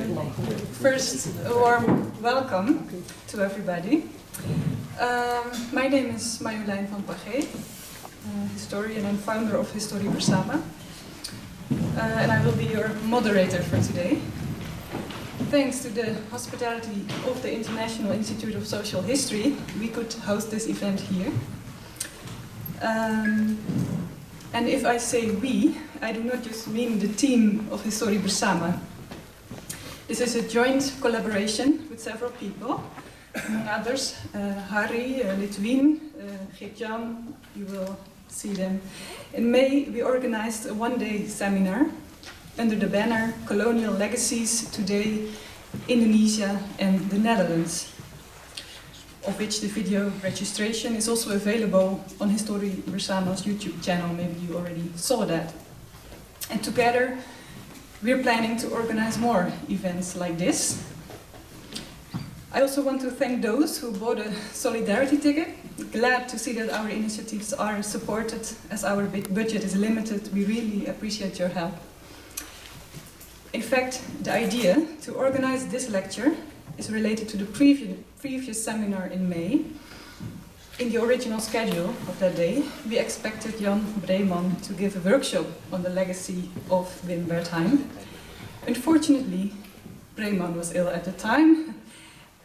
First, a warm welcome to everybody. My name is Marjolein van Pagee, historian and founder of Historie Bersama, and I will be your moderator for today. Thanks to the hospitality of the International Institute of Social History, we could host this event here. And if I say we, I do not just mean the team of Historie Bersama. This is a joint collaboration with several people, among others, Harry, Litwin, Geert-Jan, you will see them. In May, we organized a one-day seminar under the banner Colonial Legacies, Today, Indonesia and the Netherlands, of which the video registration is also available on Historie Bersama's YouTube channel. Maybe you already saw that. And together, we're planning to organize more events like this. I also want to thank those who bought a solidarity ticket. Glad to see that our initiatives are supported as our budget is limited. We really appreciate your help. In fact, the idea to organize this lecture is related to the previous seminar in May. In the original schedule of that day, we expected Jan Breman to give a workshop on the legacy of Wim Wertheim. Unfortunately, Breman was ill at the time,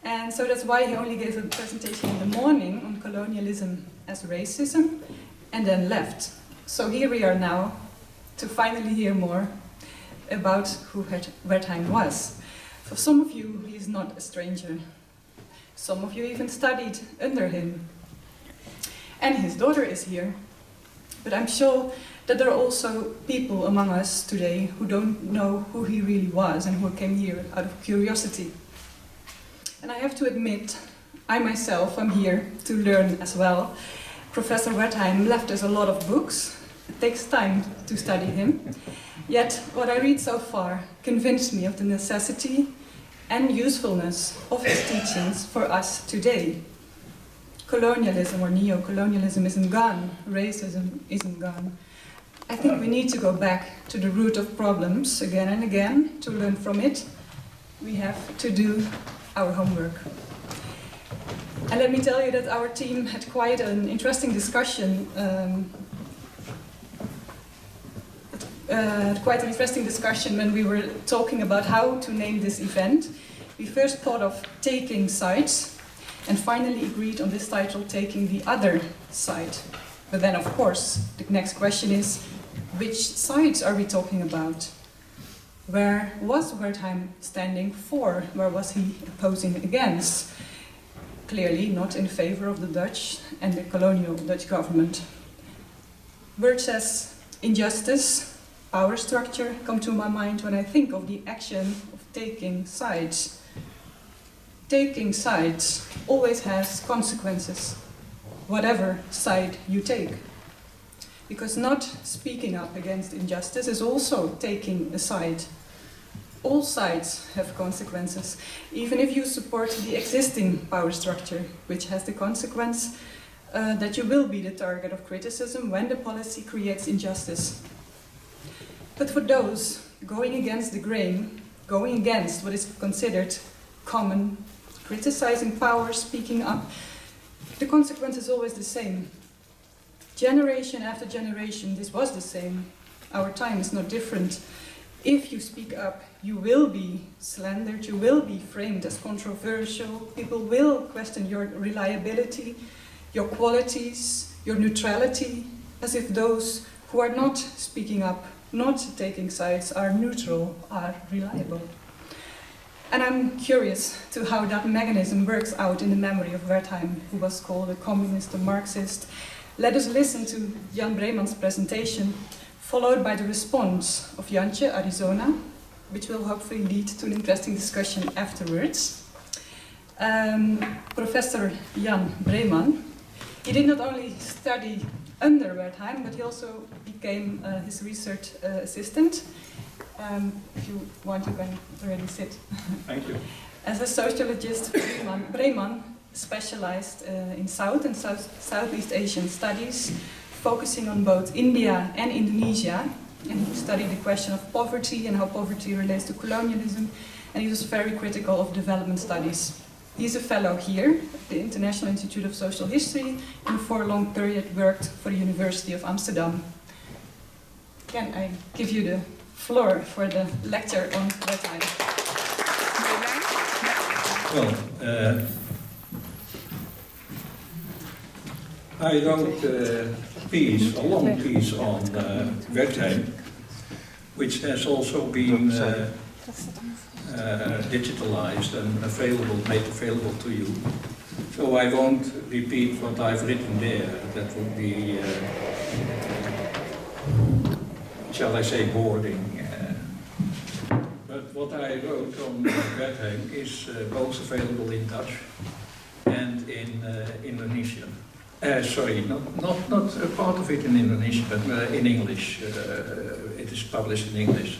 and so that's why he only gave a presentation in the morning on colonialism as racism, and then left. So here we are now to finally hear more about who Wertheim was. For some of you, he is not a stranger. Some of you even studied under him. And his daughter is here. But I'm sure that there are also people among us today who don't know who he really was and who came here out of curiosity. And I have to admit, I myself am here to learn as well. Professor Wertheim left us a lot of books. It takes time to study him. Yet what I read so far convinced me of the necessity and usefulness of his teachings for us today. Colonialism or neo-colonialism isn't gone, racism isn't gone. I think we need to go back to the root of problems again and again to learn from it. We have to do our homework. And let me tell you that our team had quite an interesting discussion when we were talking about how to name this event. We first thought of taking sides, and finally agreed on this title, Taking the Other Side. But then, of course, the next question is, which sides are we talking about? Where was Wertheim standing for? Where was he opposing against? Clearly not in favor of the Dutch and the colonial Dutch government. Words as injustice, power structure come to my mind when I think of the action of taking sides. Taking sides always has consequences, whatever side you take. Because not speaking up against injustice is also taking a side. All sides have consequences, even if you support the existing power structure, which has the consequence that you will be the target of criticism when the policy creates injustice. But for those going against the grain, going against what is considered common, criticizing power, speaking up, the consequence is always the same. Generation after generation, this was the same. Our time is not different. If you speak up, you will be slandered, you will be framed as controversial, people will question your reliability, your qualities, your neutrality, as if those who are not speaking up, not taking sides, are neutral, are reliable. And I'm curious to how that mechanism works out in the memory of Wertheim, who was called a communist, a Marxist. Let us listen to Jan Breman's presentation, followed by the response of Yance, Arizona, which will hopefully lead to an interesting discussion afterwards. Professor Jan Breman, he did not only study under Wertheim, but he also became his research assistant. If you want, you can already sit. Thank you. As a sociologist, Breman specialized in South and Southeast Asian studies, focusing on both India and Indonesia, and he studied the question of poverty and how poverty relates to colonialism, and he was very critical of development studies. He's a fellow here at the International Institute of Social History, and for a long period worked for the University of Amsterdam. Can I give you the floor for the lecture on Wertheim? Well, I wrote a long piece on Wertheim, which has also been digitalized and made available to you. So I won't repeat what I've written there. That would be, shall I say, boring. But what I wrote on Wertheim is both available in Dutch and in Indonesian. Sorry, not a part of it in Indonesian, but in English. It is published in English.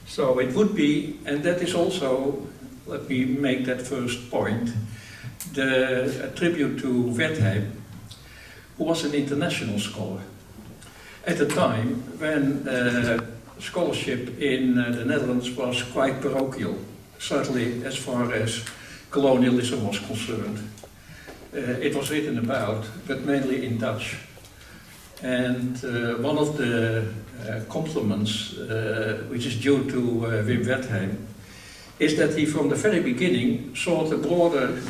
So it would be, and that is also, let me make that first point, a tribute to Wertheim, who was an international scholar. At a time when scholarship in the Netherlands was quite parochial, certainly as far as colonialism was concerned. It was written about, but mainly in Dutch. And one of the compliments which is due to Wim Wertheim is that he from the very beginning sought a broader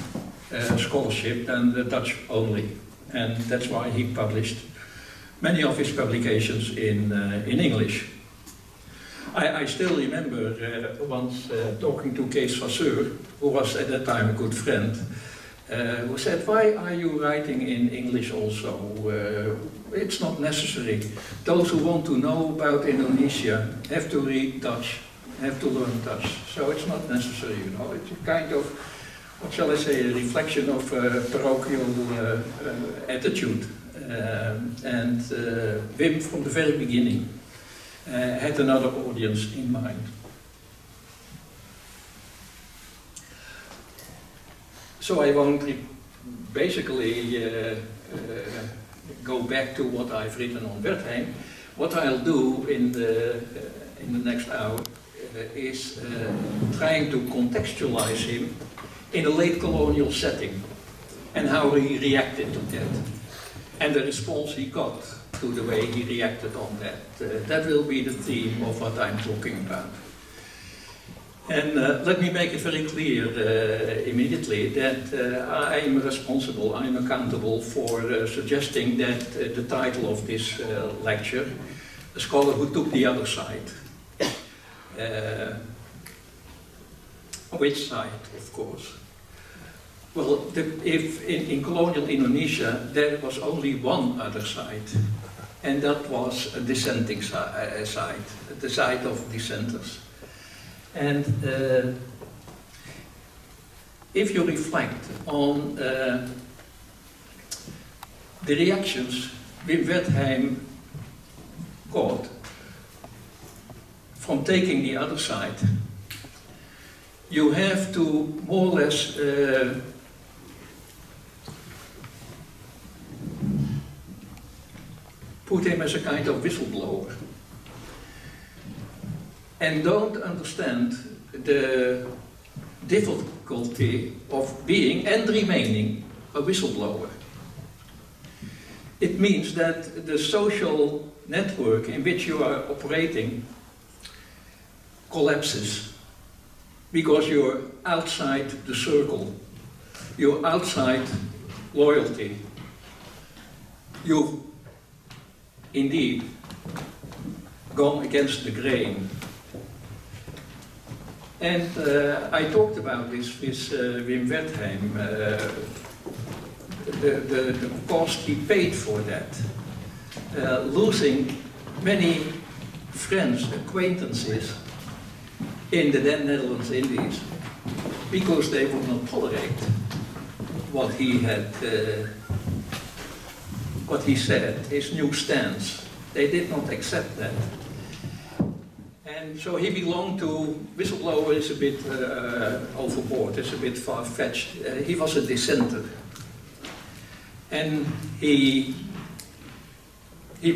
scholarship than the Dutch only. And that's why he published many of his publications in English. I still remember once talking to Kees Vasseur, who was at that time a good friend, who said, "Why are you writing in English also? It's not necessary. Those who want to know about Indonesia have to read Dutch, have to learn Dutch. So it's not necessary, you know. It's a kind of, what shall I say, a reflection of parochial attitude." And Wim, from the very beginning, had another audience in mind. So I won't basically go back to what I've written on Wertheim. What I'll do in the next hour is trying to contextualize him in a late colonial setting and how he reacted to that, and the response he got to the way he reacted on that. That will be the theme of what I'm talking about. And let me make it very clear immediately that I am responsible, I am accountable for suggesting that the title of this lecture, "A Scholar Who Took the Other Side." Which side, of course? Well, if in colonial Indonesia there was only one other side, and that was a dissenting side, the side of dissenters. And if you reflect on the reactions Wim Wertheim got from taking the other side, you have to more or less put him as a kind of whistleblower. And don't understand the difficulty of being and remaining a whistleblower. It means that the social network in which you are operating collapses because you're outside the circle, you're outside loyalty. You've indeed gone against the grain. And I talked about this with Wim Wertheim, the cost he paid for that, losing many friends, acquaintances in the then Netherlands Indies, because they would not tolerate what he had, what he said, his new stance. They did not accept that. And so he belonged to, whistleblower is a bit overboard, it's a bit far-fetched. He was a dissenter. And he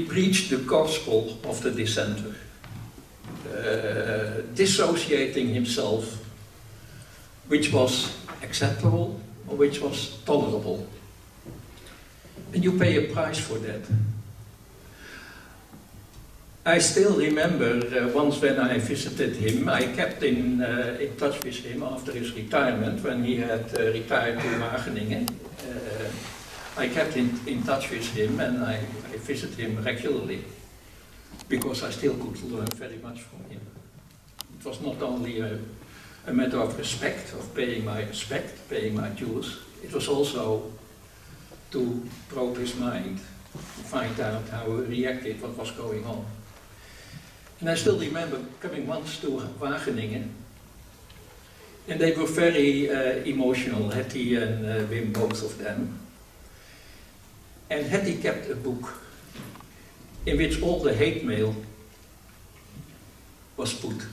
preached the gospel of the dissenter, dissociating himself which was acceptable or which was tolerable. And you pay a price for that. I still remember once when I visited him, I kept in touch with him after his retirement, when he had retired to Wageningen. I kept in touch with him and I visited him regularly because I still could learn very much from him. It was not only a matter of respect, of paying my respect, paying my dues, it was also to probe his mind, to find out how he reacted, what was going on. And I still remember coming once to Wageningen, and they were very emotional, Hetty and Wim, both of them. And Hetty kept a book in which all the hate mail was put.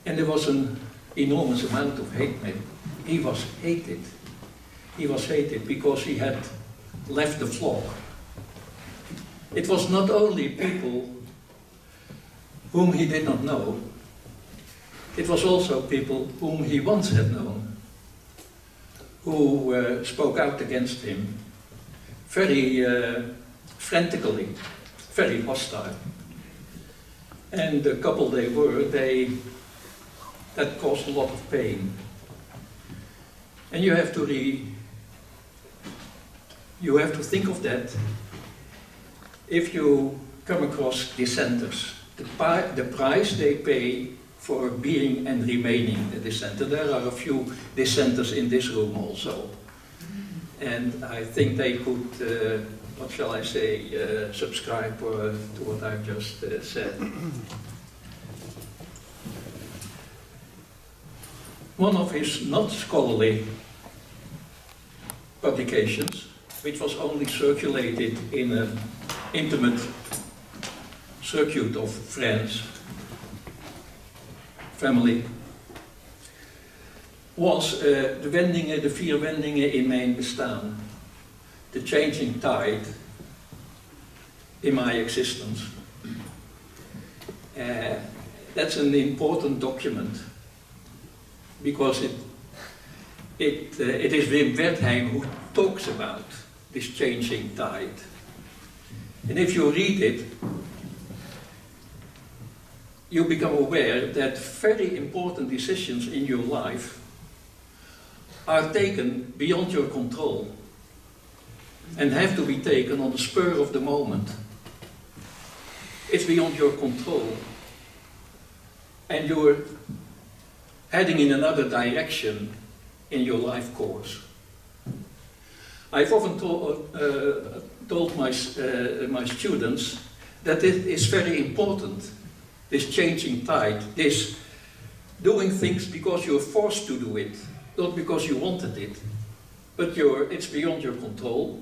And there was an enormous amount of hate mail. He was hated. He was hated because he had left the flock. It was not only people whom he did not know, it was also people whom he once had known, who spoke out against him very frantically, very hostile. And the couple they were, that caused a lot of pain. And you have to think of that if you come across dissenters. The price they pay for being and remaining a dissenter. There are a few dissenters in this room also. And I think they could, what shall I say, subscribe to what I've just said. One of his not scholarly publications, which was only circulated in an intimate circuit of friends, family, was de vier wendingen in mijn bestaan. The changing tide in my existence. That's an important document because it is Wim Wertheim who talks about this changing tide. And if you read it, you become aware that very important decisions in your life are taken beyond your control and have to be taken on the spur of the moment. It's beyond your control and you're heading in another direction in your life course. I've often told my students that it is very important, this changing tide, this doing things because you're forced to do it, not because you wanted it, but it's beyond your control,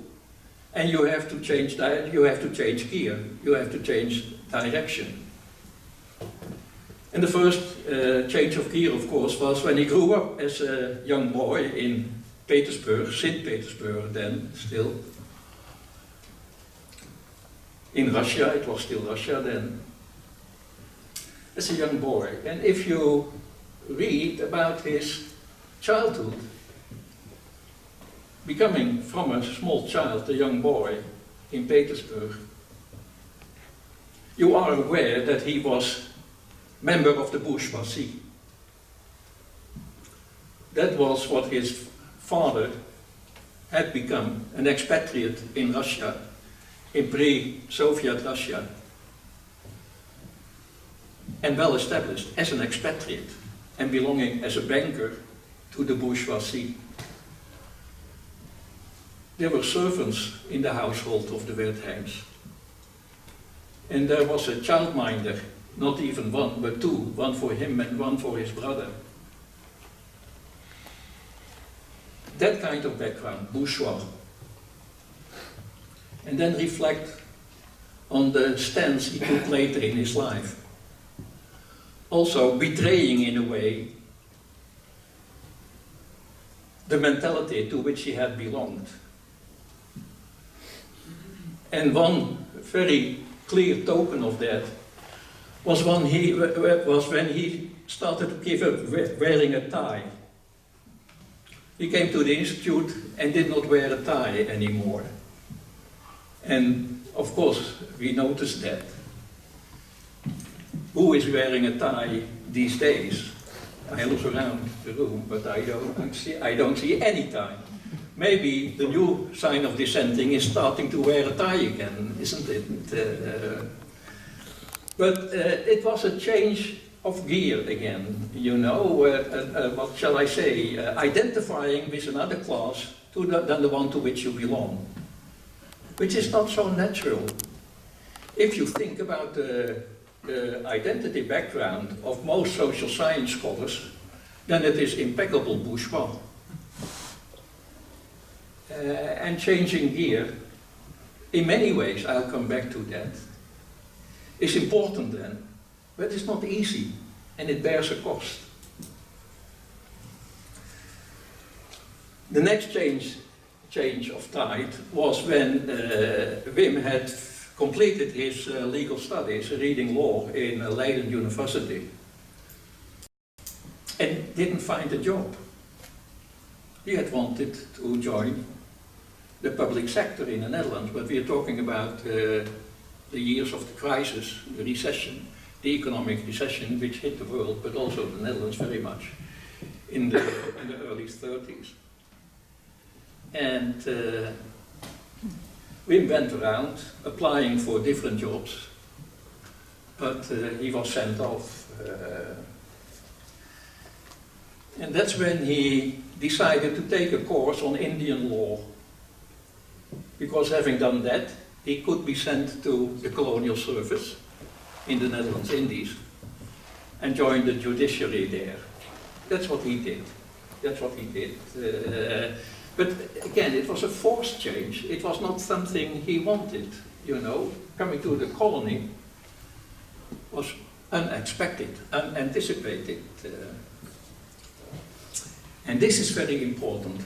and you have to change you have to change gear, you have to change direction. And the first change of gear, of course, was when he grew up as a young boy in Petersburg, St. Petersburg then, still. In Russia, it was still Russia then. As a young boy. And if you read about his childhood, becoming from a small child, a young boy in Petersburg, you are aware that he was member of the bourgeoisie. That was what his father had become, an expatriate in Russia, in pre-Soviet Russia, and well established as an expatriate and belonging as a banker to the bourgeoisie. There were servants in the household of the Wertheims. And there was a childminder, not even one, but two, one for him and one for his brother. That kind of background, bourgeois. And then reflect on the stance he took later in his life. Also betraying, in a way, the mentality to which he had belonged. And one very clear token of that was when he started to give up wearing a tie. He came to the institute and did not wear a tie anymore. And of course, we noticed that. Who is wearing a tie these days? I look around the room, but I don't see any tie. Maybe the new sign of dissenting is starting to wear a tie again, isn't it? But it was a change of gear again, you know, what shall I say, identifying with another class than the one to which you belong, which is not so natural. If you think about the identity background of most social science scholars, then it is impeccable bourgeois. And changing gear, in many ways, I'll come back to that, is important then, but it's not easy, and it bears a cost. The next change of tide was when Wim had completed his legal studies, reading law in Leiden University, and didn't find a job. He had wanted to join the public sector in the Netherlands, but we are talking about the years of the crisis, the recession, the economic recession which hit the world, but also the Netherlands very much, in the early 30s. And Wim went around applying for different jobs, but he was sent off. And that's when he decided to take a course on Indian law, because having done that, he could be sent to the Colonial Service in the Netherlands Indies and join the judiciary there. That's what he did. That's what he did. But again, it was a forced change. It was not something he wanted, you know. Coming to the colony was unexpected, unanticipated. And this is very important.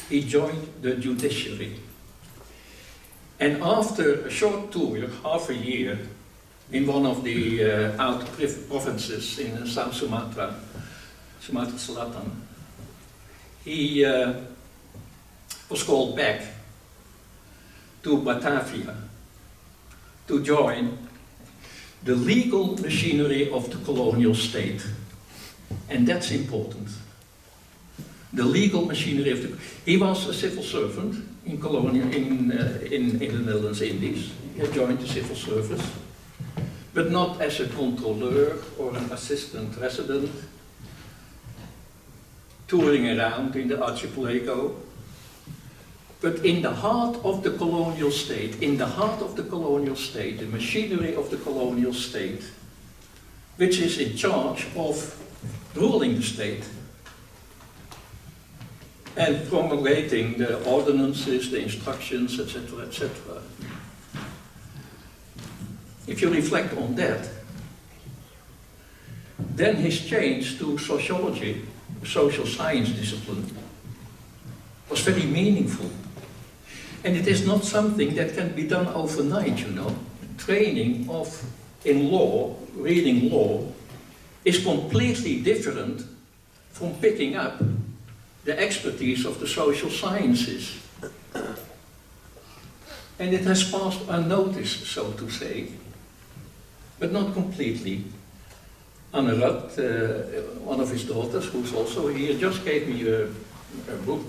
He joined the judiciary. And after a short tour, half a year, in one of the outer provinces in South Sumatra, Sumatra Selatan, he was called back to Batavia to join the legal machinery of the colonial state. And that's important. The legal machinery of the... He was a civil servant in Colonial, in the Netherlands Indies. He had joined the civil service, but not as a controller or an assistant resident, touring around in the archipelago, but in the heart of the colonial state, in the heart of the colonial state, the machinery of the colonial state, which is in charge of ruling the state and promulgating the ordinances, the instructions, etc., etc. If you reflect on that, then his change to sociology, social science discipline, was very meaningful. And it is not something that can be done overnight, you know. Training in law, reading law, is completely different from picking up the expertise of the social sciences. And it has passed unnoticed, so to say, but not completely. Anne Rudd, one of his daughters, who's also here, just gave me a book,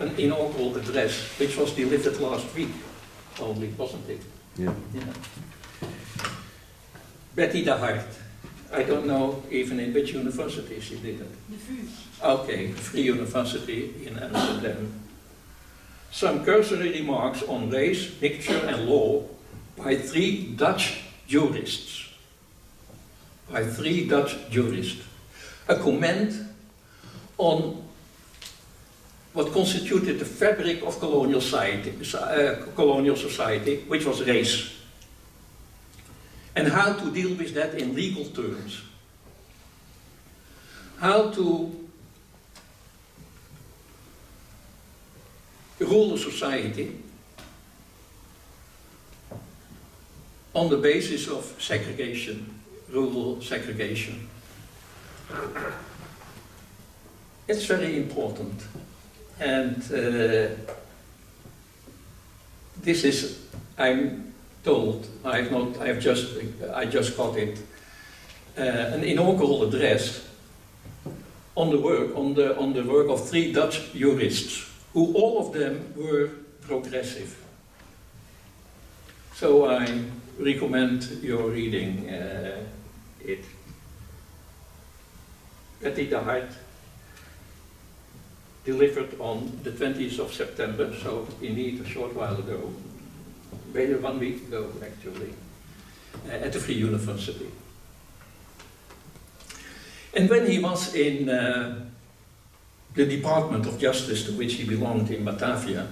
an inaugural address, which was delivered last week only, wasn't it? Yeah. Yeah. Betty de Hart. I don't know even in which university she did it. The VU. Okay, Free University in Amsterdam. Some cursory remarks on race, picture and law by 3 Dutch jurists. By 3 Dutch jurists. A comment on what constituted the fabric of colonial society, which was race. And how to deal with that in legal terms. How to rule a society on the basis of segregation, rural segregation. It's very important. And this is, I'm told, I just got it, an inaugural address on the work of 3 Dutch jurists, who all of them were progressive. So I recommend your reading it. Betty de Hart, delivered on the 20th of September, so indeed a short while ago, maybe 1 week ago actually, at the Free University. And when he was in the Department of Justice to which he belonged in Batavia,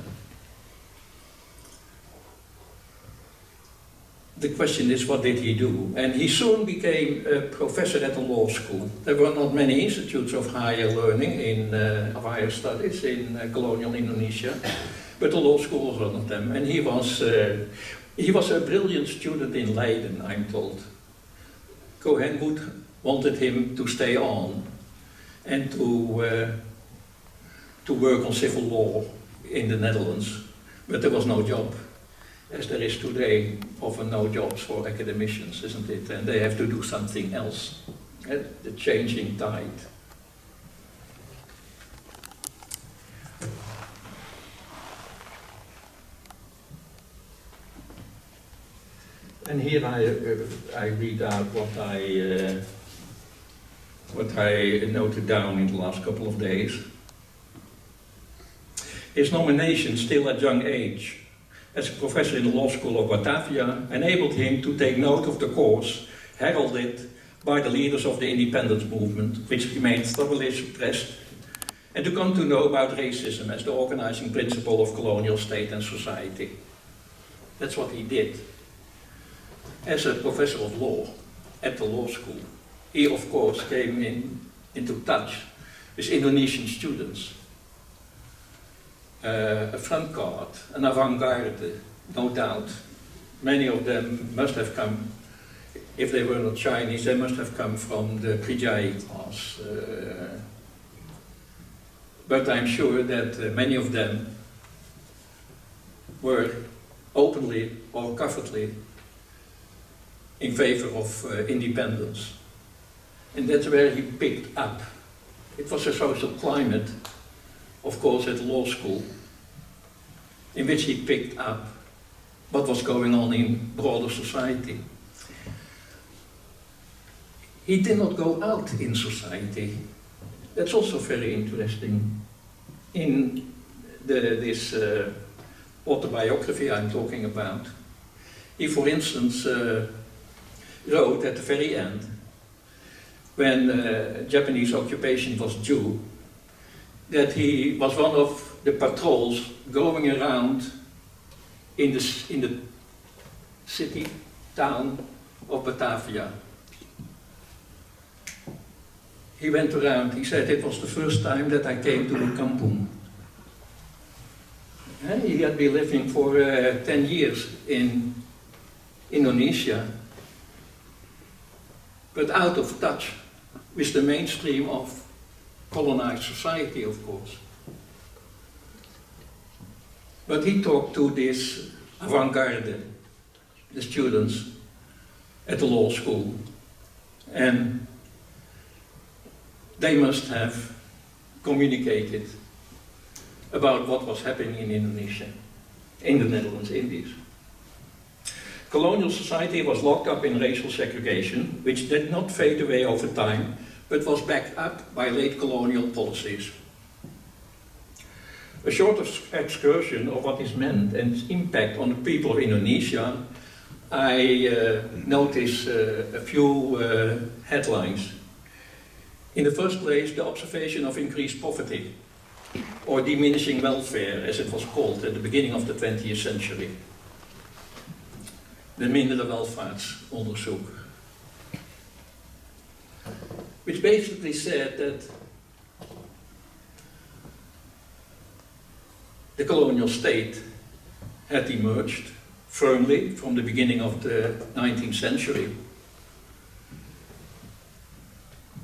the question is, what did he do? And he soon became a professor at the law school. There were not many institutes of higher learning, of higher studies in colonial Indonesia, but the law school was one of them. And he was a brilliant student in Leiden, I'm told. Cohen Wood wanted him to stay on and to work on civil law in the Netherlands, but there was no job, as there is today, often no jobs for academicians, isn't it? And they have to do something else. The changing tide. And here I read out what I noted down in the last couple of days. His nomination, still at young age, as a professor in the law school of Batavia, enabled him to take note of the course heralded by the leaders of the independence movement, which remained thoroughly suppressed, and to come to know about racism as the organizing principle of colonial state and society. That's what he did. As a professor of law at the law school, he of course came into touch with Indonesian students. A front guard, an avant-garde, no doubt. Many of them must have come, if they were not Chinese, they must have come from the Pagee class. But I'm sure that many of them were openly or covertly in favor of independence. And that's where he picked up. It was a social climate, of course, at law school, in which he picked up what was going on in broader society. He did not go out in society. That's also very interesting. In this autobiography I'm talking about, he, for instance, wrote at the very end, when Japanese occupation was due, that he was one of the patrols going around in the city, town of Batavia. He went around, he said it was the first time that I came to the kampung. And he had been living for 10 years in Indonesia, but out of touch with the mainstream of colonized society, of course. But he talked to this avant-garde, the students at the law school, and they must have communicated about what was happening in Indonesia, in the Netherlands Indies. Colonial society was locked up in racial segregation, which did not fade away over time, but was backed up by late colonial policies. A short excursion of what is meant and its impact on the people of Indonesia, I notice a few headlines. In the first place, the observation of increased poverty, or diminishing welfare, as it was called at the beginning of the 20th century. De mindere welvaartsonderzoek. Which basically said that the colonial state had emerged firmly from the beginning of the 19th century.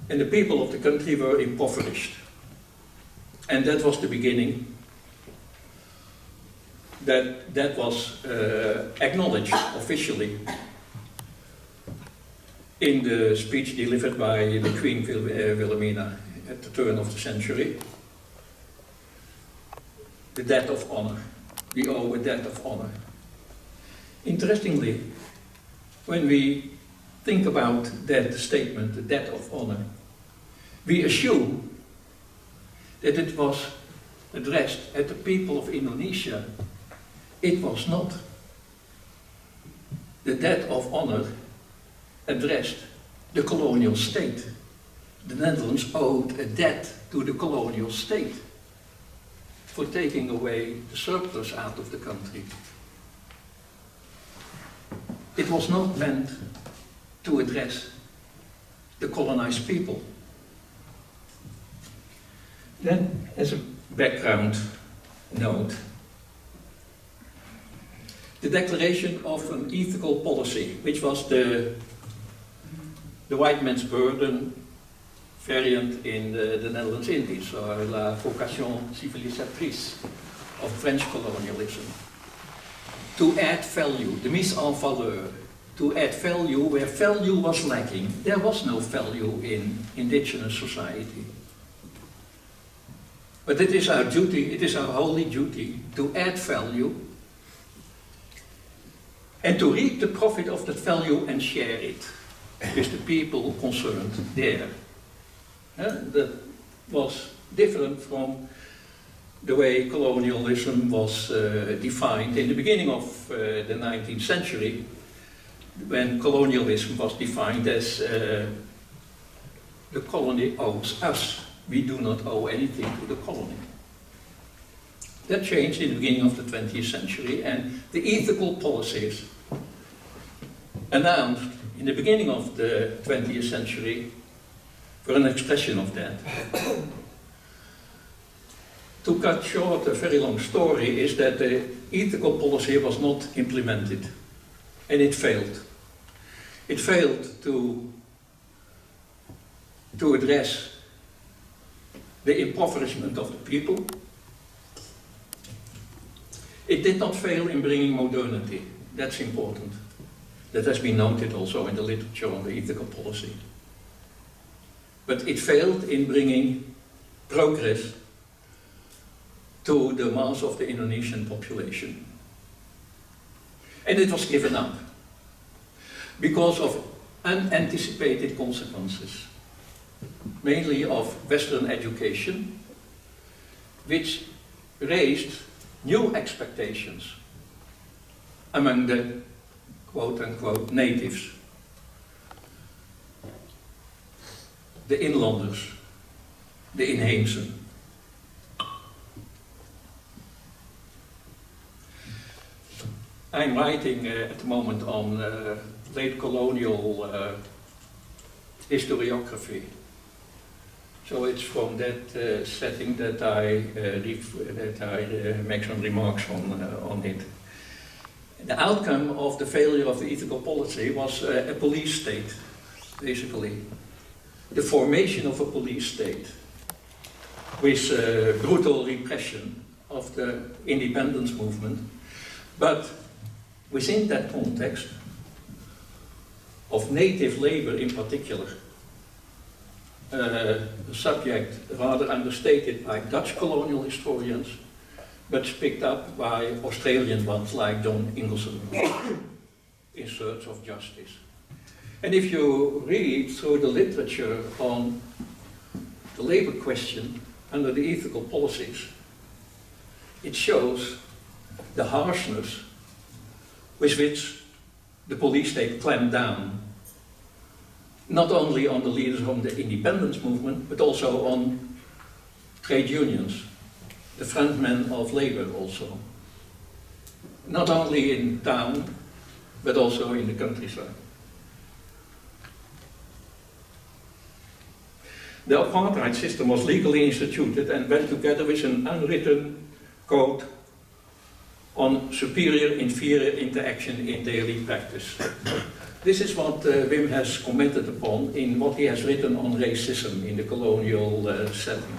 and the people of the country were impoverished. And that was the beginning. That was acknowledged officially in the speech delivered by the Queen Wilhelmina at the turn of the century. The debt of honor. We owe a debt of honor. Interestingly, when we think about that statement, the debt of honor, we assume that it was addressed at the people of Indonesia. It was not. The debt of honor addressed the colonial state. The Netherlands owed a debt to the colonial state for taking away the surplus out of the country. It was not meant to address the colonized people. Then, as a background note, the declaration of an ethical policy, which was the white man's burden variant in the Netherlands Indies, or la vocation civilisatrice of French colonialism. To add value, the mise en valeur, to add value where value was lacking. There was no value in indigenous society. But it is our duty, it is our holy duty to add value and to reap the profit of that value and share it with the people concerned there. That was different from the way colonialism was defined in the beginning of the 19th century, when colonialism was defined as the colony owes us. We do not owe anything to the colony. That changed in the beginning of the 20th century, and the ethical policies announced in the beginning of the 20th century were an expression of that. To cut short a very long story is that the ethical policy was not implemented, and it failed. It failed to address the impoverishment of the people. It did not fail in bringing modernity. That's important. That has been noted also in the literature on the ethical policy. But it failed in bringing progress to the mass of the Indonesian population. And it was given up because of unanticipated consequences, mainly of Western education, which raised new expectations among the quote-unquote natives, the inlanders, the inheemsen. I'm writing at the moment on late colonial historiography. So it's from that setting that I make some remarks on it. The outcome of the failure of the ethical policy was a police state, basically. The formation of a police state with brutal repression of the independence movement. But within that context of native labor in particular, a subject rather understated by Dutch colonial historians, but picked up by Australian ones like John Ingleston in Search of Justice. And if you read through the literature on the labor question under the ethical policies, it shows the harshness with which the police state clamped down, not only on the leaders of the independence movement, but also on trade unions, the frontmen of labor also. Not only in town, but also in the countryside. The apartheid system was legally instituted and went together with an unwritten code on superior-inferior interaction in daily practice. This is what Wim has commented upon in what he has written on racism in the colonial setting.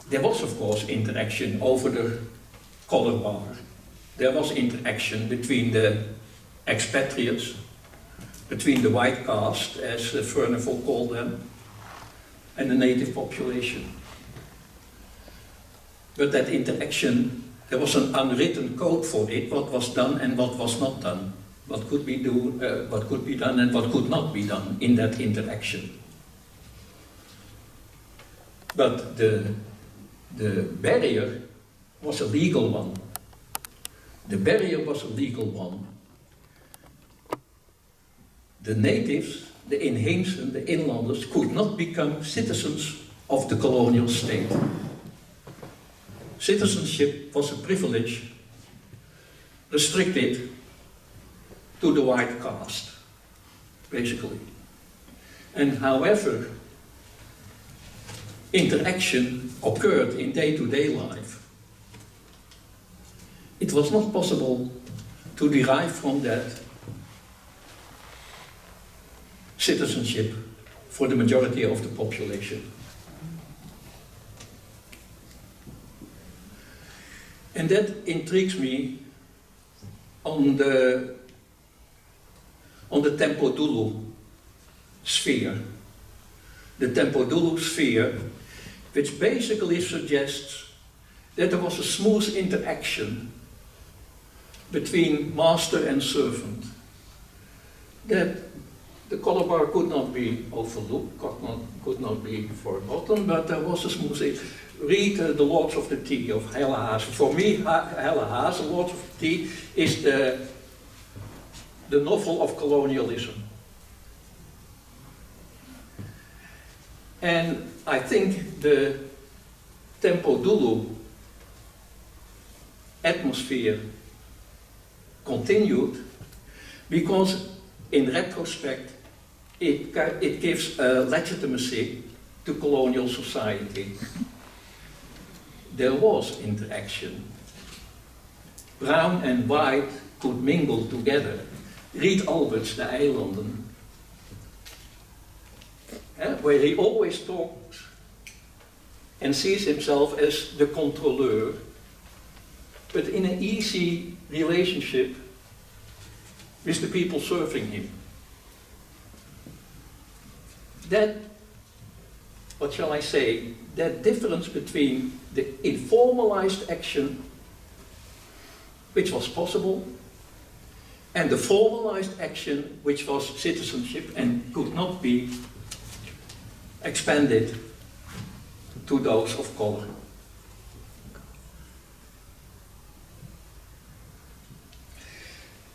There was, of course, interaction over the color bar. There was interaction between the expatriates, between the white caste, as Furnival called them, and the native population. But that interaction, there was an unwritten code for it, what was done and what was not done. What could be done and what could not be done in that interaction. But the barrier was a legal one. The barrier was a legal one. The natives, the inheemsen, the inlanders, could not become citizens of the colonial state. Citizenship was a privilege restricted to the white caste, basically. And however interaction occurred in day-to-day life, it was not possible to derive from that citizenship for the majority of the population. And that intrigues me on the Tempo Dulu sphere. The Tempo Dulu sphere, which basically suggests that there was a smooth interaction between master and servant. That the color bar could not be overlooked, could not be forgotten, but there was a smooth. Read The Lords of the Tea of Helle Haase. For me, Helle Haase, Lords of the Tea, is the novel of colonialism. And I think the Tempo Dulu atmosphere continued because in retrospect it gives legitimacy to colonial society. There was interaction. Brown and white could mingle together. Read Albert's De Eilanden, where he always talks and sees himself as the controleur, but in an easy relationship with the people serving him. That, what shall I say, that difference between the informalized action, which was possible, and the formalized action, which was citizenship and could not be expanded to those of color.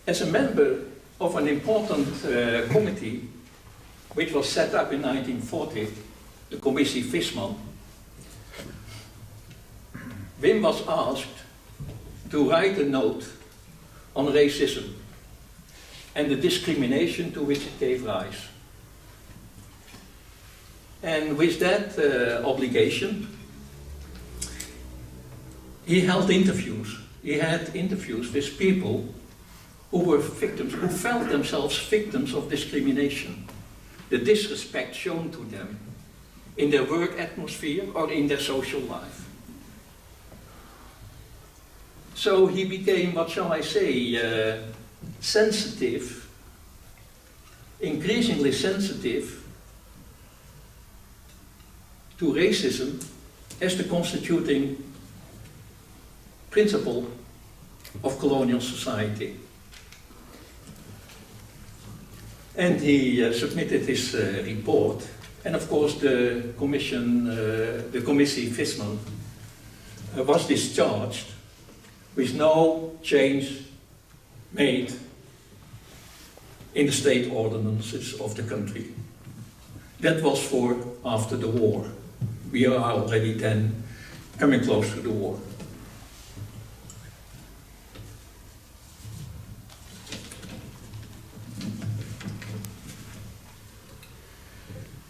As a member of an important committee, which was set up in 1940, the Commissie Visman, Wim was asked to write a note on racism and the discrimination to which it gave rise. And with that obligation, he held interviews. He had interviews with people who were victims, who felt themselves victims of discrimination, the disrespect shown to them in their work atmosphere or in their social life. So he became, what shall I say, sensitive, increasingly sensitive to racism as the constituting principle of colonial society. And he submitted his report, and of course the Commissie Visman was discharged with no change made in the state ordinances of the country. That was for after the war. We are already then coming close to the war.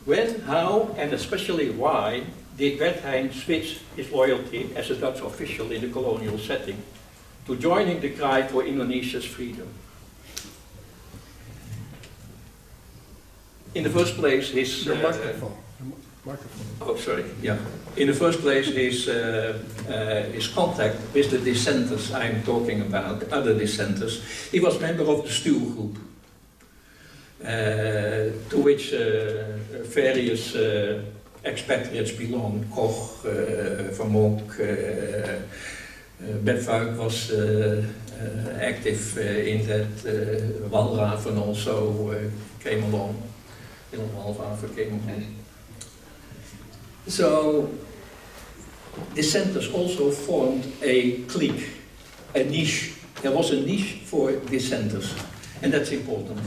When, how, and especially why did Wertheim switch his loyalty as a Dutch official in the colonial setting to joining the cry for Indonesia's freedom. In the first place, his... microphone. Oh, sorry, yeah. In the first place, his contact with the dissenters I'm talking about, the other dissenters. He was member of the Stuur group, to which various expatriates belong. Koch, Van Monk, Bedvark was active in that. Walraven also came along. Walraven came along. So, dissenters also formed a clique, a niche. There was a niche for dissenters, and that's important.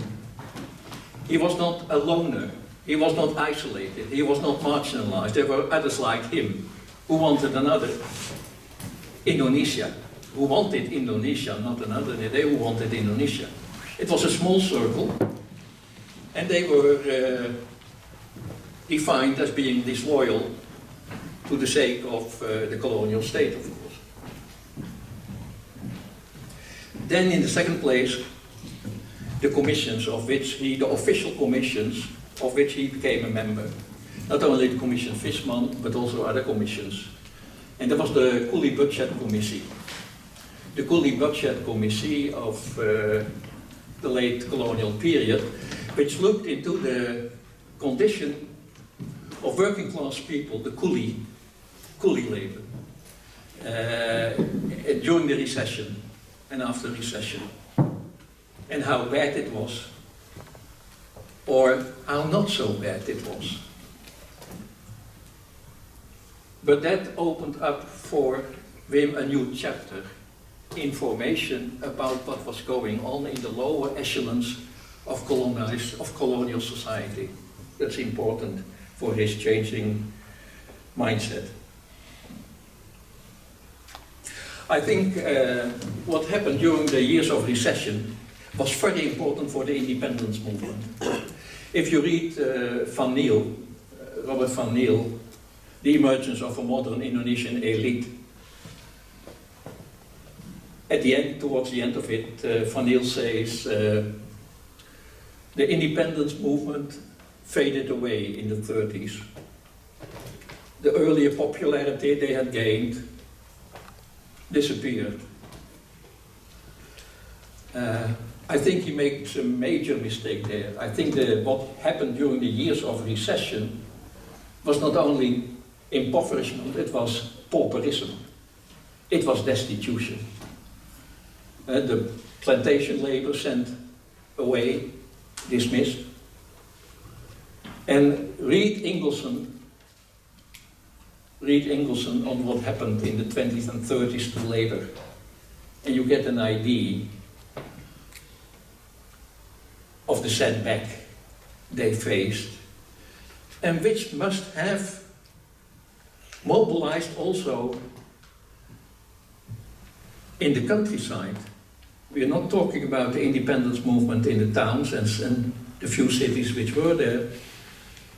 He was not a loner, he was not isolated, he was not marginalized. There were others like him who wanted another Indonesia, who wanted Indonesia, not another, they who wanted Indonesia. It was a small circle, and they were defined as being disloyal to the sake of the colonial state, of course. Then in the second place, the commissions of which he, the official commissions of which he became a member. Not only the Commission Visman, but also other commissions. And there was the Coolie Budget Commissie. The Coolie Budget Commissie of the late colonial period, which looked into the condition of working class people, the coolie labor, during the recession and after recession, and how bad it was, or how not so bad it was. But that opened up for Wim a new chapter, information about what was going on in the lower echelons of colonial society. That's important for his changing mindset. I think what happened during the years of recession was very important for the independence movement. If you read Van Niel, Robert Van Niel, The Emergence of a Modern Indonesian Elite, at the end, towards the end of it, Van Niel says, the independence movement faded away in the 30s. The earlier popularity they had gained disappeared. I think he makes a major mistake there. I think that what happened during the years of recession was not only impoverishment, it was pauperism. It was destitution. The plantation labor sent away, dismissed. And read Ingelson on what happened in the 20s and 30s to labor, and you get an idea of the setback they faced, and which must have mobilized also in the countryside. We are not talking about the independence movement in the towns and the few cities which were there,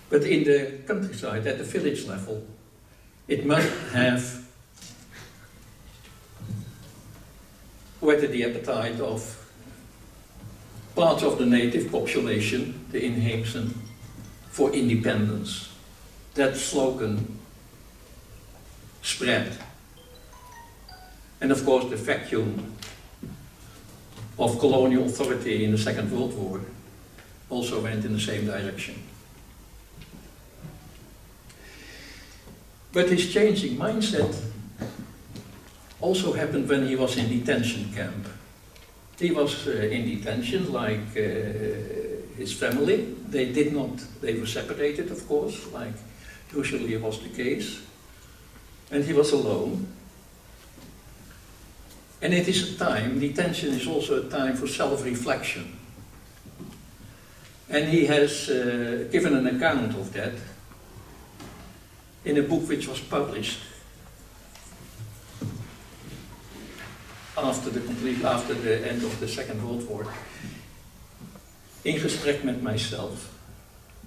but in the countryside, at the village level, it must have whetted the appetite of parts of the native population, the inheemsen, for independence. That slogan spread. And of course the vacuum of colonial authority in the Second World War also went in the same direction. But his changing mindset also happened when he was in detention camp. He was in detention like his family. They were separated, of course, like usually was the case. And he was alone. And it is a time, detention is also a time for self-reflection. And he has given an account of that in a book which was published after the end of the Second World War. In gesprek met myself,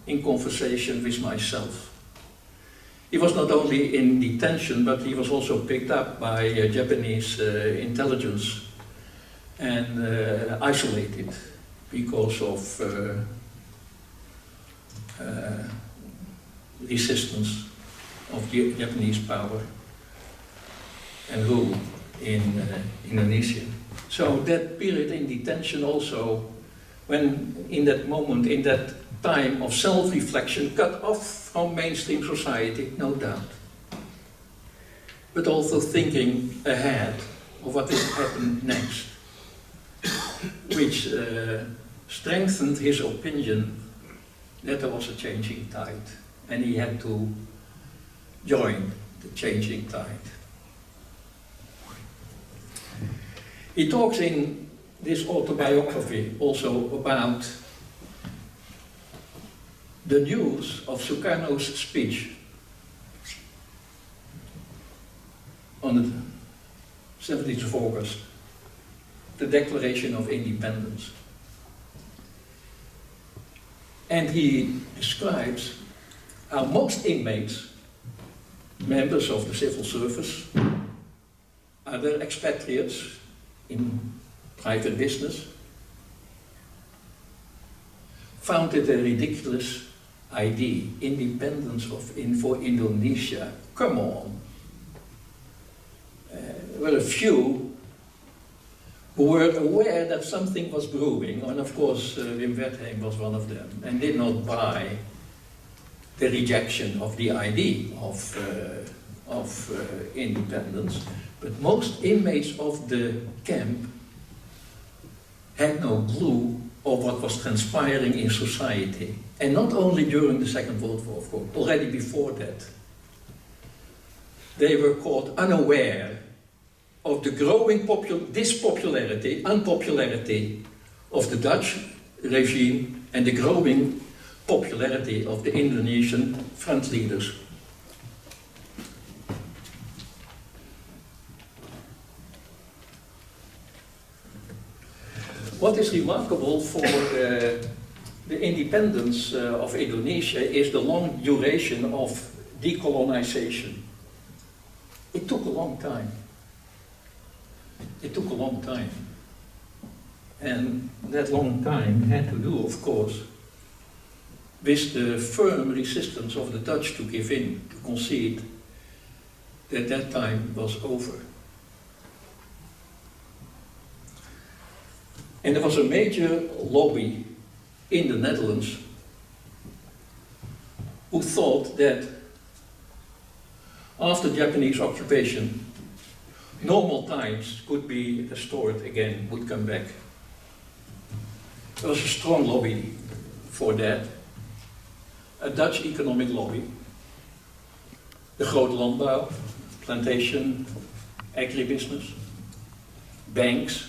in conversation with myself. He was not only in detention, but he was also picked up by Japanese intelligence and isolated because of resistance of the Japanese power and rule in Indonesia. So that period in detention also, when in that moment, in that time of self-reflection, cut off from mainstream society, no doubt. But also thinking ahead of what will happen next, which strengthened his opinion that there was a changing tide, and he had to join the changing tide. He talks in this autobiography also about the news of Sukarno's speech on the 17th of August, the Declaration of Independence. And he describes how most inmates, members of the civil service, other expatriates in private business, found it a ridiculous idea. Independence for Indonesia, come on. There were a few who were aware that something was brewing, and of course Wim Wertheim was one of them, and did not buy the rejection of the idea of independence. But most inmates of the camp had no clue of what was transpiring in society. And not only during the Second World War, of course, already before that. They were caught unaware of the growing unpopularity of the Dutch regime and the growing popularity of the Indonesian front leaders. What is remarkable for the independence of Indonesia is the long duration of decolonization. It took a long time. It took a long time. And that long time had to do, of course, with the firm resistance of the Dutch to give in, to concede that that time was over. And there was a major lobby in the Netherlands who thought that after Japanese occupation, normal times could be restored again, would come back. There was a strong lobby for that. A Dutch economic lobby. De grote landbouw, plantation, agribusiness, banks,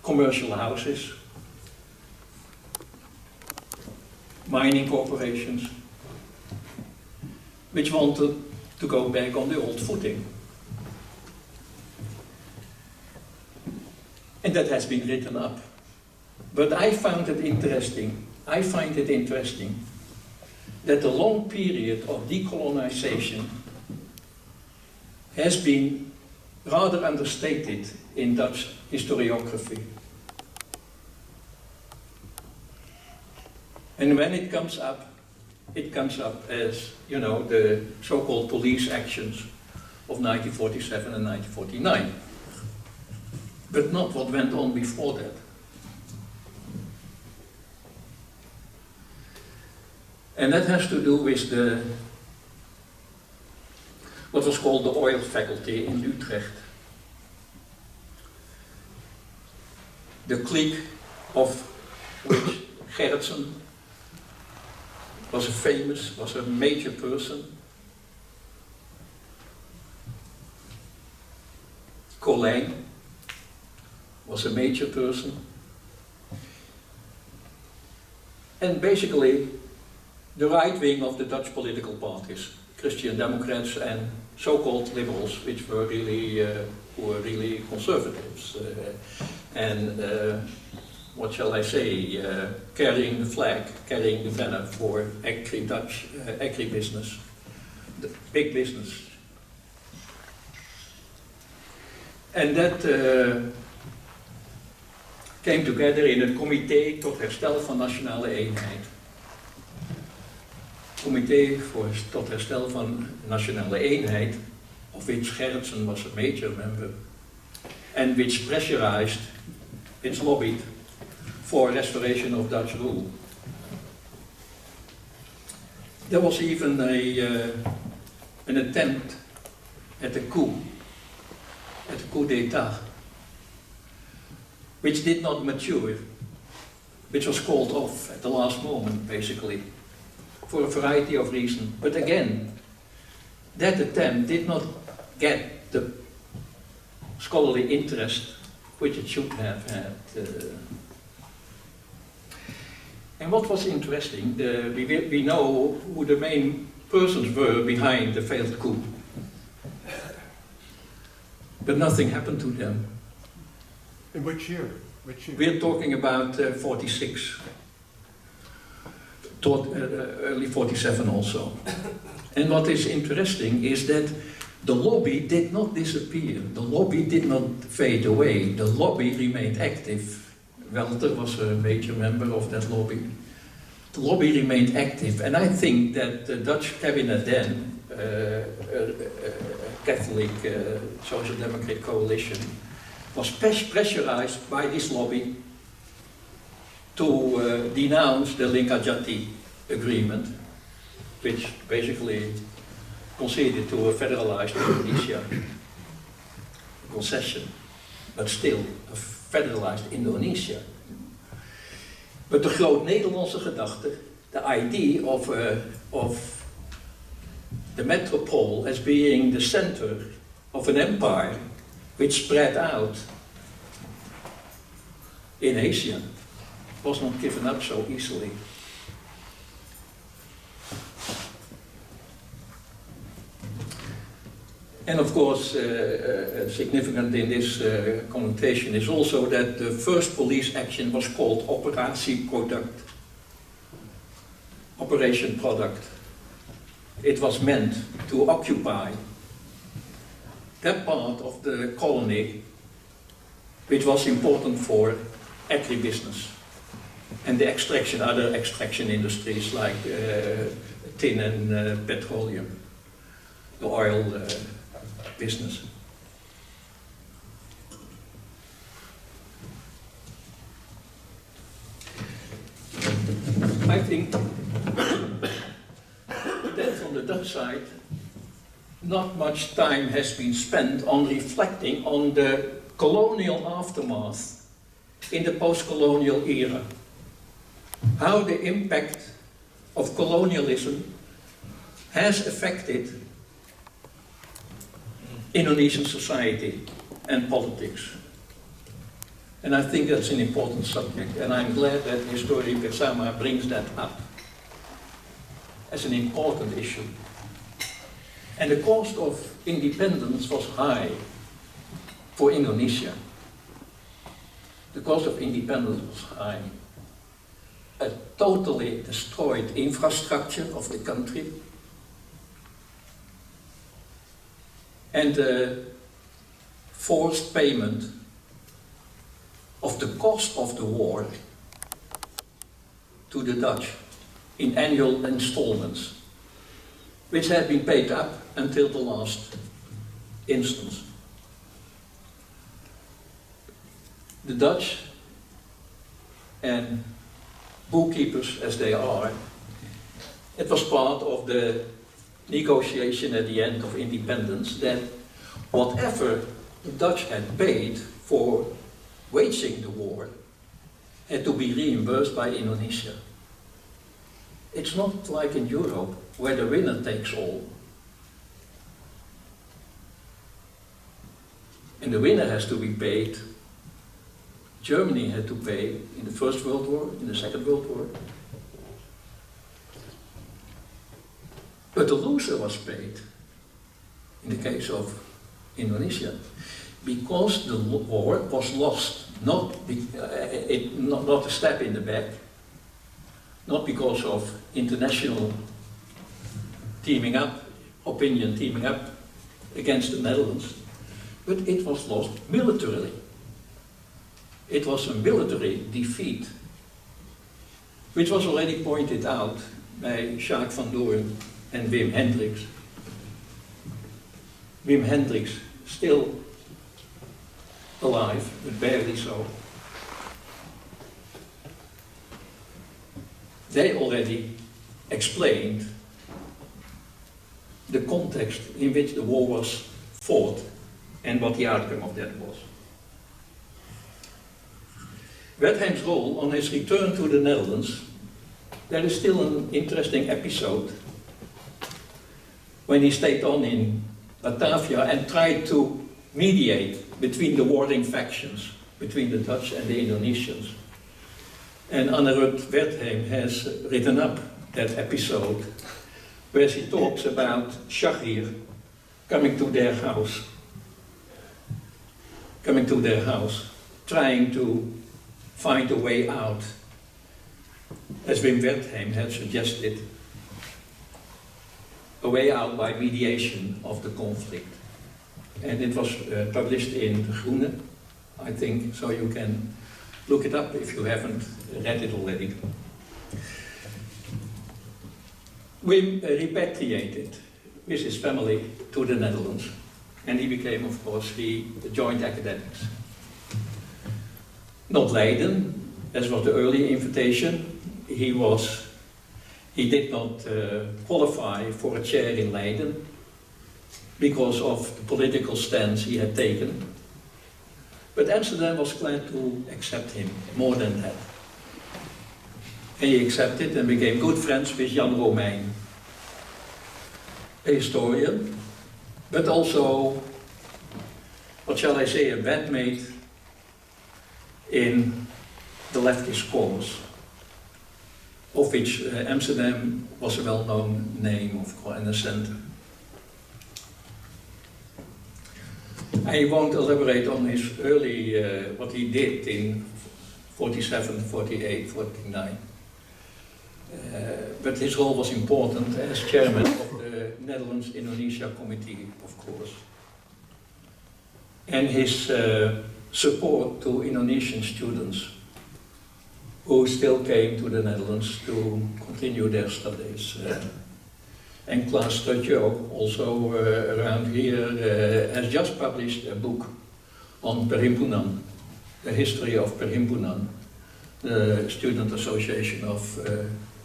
commercial houses, mining corporations, which wanted to go back on the old footing. And that has been written up. But I find it interesting that the long period of decolonization has been rather understated in Dutch historiography. And when it comes up as, you know, the so-called police actions of 1947 and 1949. But not what went on before that. And that has to do with what was called the oil faculty in Utrecht. The clique of which Gerritsen was a major person. Colonial was a major person. And basically, the right wing of the Dutch political parties, Christian Democrats and so-called liberals, which were really conservatives, what shall I say, carrying the flag, carrying the banner for Dutch agribusiness, the big business. En dat came together in het Comité tot Herstel van Nationale Eenheid. Comité tot Herstel van Nationale Eenheid, of which Gerritsen was a major member, and which pressurized, which lobbied for restoration of Dutch rule. There was even an attempt at a coup d'etat, which did not mature, which was called off at the last moment, basically, for a variety of reasons. But again, that attempt did not get the scholarly interest which it should have had. And what was interesting, we know who the main persons were behind the failed coup. But nothing happened to them. In which year? We're talking about 46, early 47 also. And what is interesting is that the lobby did not disappear. The lobby did not fade away. The lobby remained active. Welter was a major member of that lobby. The lobby remained active, and I think that the Dutch cabinet then, Catholic Social Democrat coalition, was pressurized by this lobby to denounce the Linkajati agreement, which basically conceded to a federalized Indonesia, concession, but still a federalized Indonesia. But the groot-Nederlandse gedachte, the idea of the metropole as being the center of an empire which spread out in Asia, was not given up so easily. And of course, significant in this connotation is also that the first police action was called Operatie Product. Operation Product. It was meant to occupy that part of the colony which was important for agribusiness and the extraction, other extraction industries like tin and petroleum, the oil business. I think that from the Dutch side, not much time has been spent on reflecting on the colonial aftermath in the post-colonial era. How the impact of colonialism has affected Indonesian society and politics. And I think that's an important subject, and I'm glad that Histori Bersama brings that up as an important issue. And the cost of independence was high for Indonesia. The cost of independence was high. A totally destroyed infrastructure of the country, and the forced payment of the cost of the war to the Dutch in annual installments, which had been paid up until the last instance. The Dutch, and bookkeepers as they are, it was part of the negotiation at the end of independence that whatever the Dutch had paid for waging the war had to be reimbursed by Indonesia. It's not like in Europe where the winner takes all. And the winner has to be paid. Germany had to pay in the First World War, in the Second World War. But the loser was paid, in the case of Indonesia, because the war was lost, not a step in the back, not because of international teaming up opinion teaming up against the Netherlands, but it was lost militarily. It was a military defeat, which was already pointed out by Jacques van Doorn and Wim Hendricks. Wim Hendricks still alive, but barely so. They already explained the context in which the war was fought and what the outcome of that was. Wertheim's role on his return to the Netherlands, there is still an interesting episode when he stayed on in Batavia and tried to mediate between the warring factions, between the Dutch and the Indonesians. And Annerud Wertheim has written up that episode where she talks about Shahir coming to their house, trying to find a way out, as Wim Wertheim had suggested, a way out by mediation of the conflict. And it was published in De Groene, I think, so you can look it up if you haven't read it already. Wim repatriated with his family to the Netherlands, and he became, of course, the joint academics. Not Leiden, as was the earlier invitation. He did not qualify for a chair in Leiden because of the political stance he had taken. But Amsterdam was glad to accept him, more than that. And he accepted and became good friends with Jan Breman, a historian, but also, what shall I say, a bandmate in the leftist cause, of which Amsterdam was a well-known name, of course, and a center. I won't elaborate on his early, what he did in 47, 48, 49. But his role was important as chairman of the Netherlands-Indonesia Committee, of course. And his support to Indonesian students who still came to the Netherlands to continue their studies. And Klaas Stutjo, also around here, has just published a book on Perhimpunan, the history of Perhimpunan, the student association of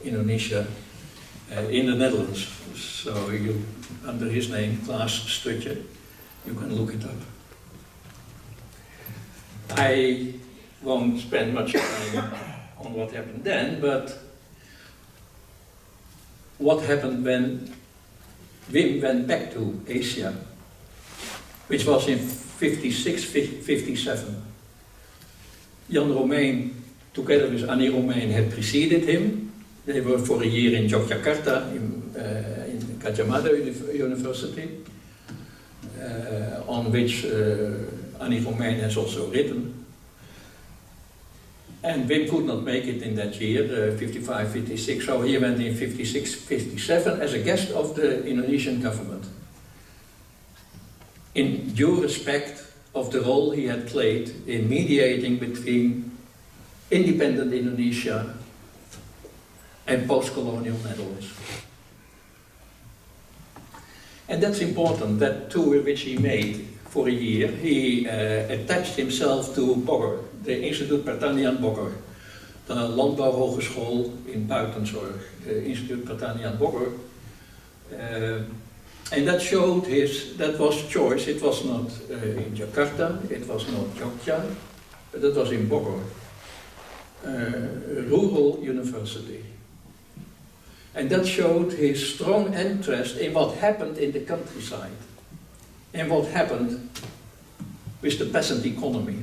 Indonesia in the Netherlands. So you, under his name, Klaas Stutjo, you can look it up. I won't spend much time on what happened then, but what happened when Wim went back to Asia, which was in 56, 57. Jan Romein, together with Annie Romein, had preceded him. They were for a year in Yogyakarta, in Gadjah Mada University, on which Annie Romein has also written. And Wim could not make it in that year, 55, 56, so he went in 56, 57 as a guest of the Indonesian government. In due respect of the role he had played in mediating between independent Indonesia and post-colonial Netherlands. And that's important, that tour which he made for a year. He attached himself to Bogor, the Instituut Pertanian Bogor, de Landbouwhogeschool in Buitenzorg, the Instituut Pertanian Bogor. And that showed that was choice. It was not in Jakarta, it was not Jogja, but it was in Bogor, rural university. And that showed his strong interest in what happened in the countryside and what happened with the peasant economy.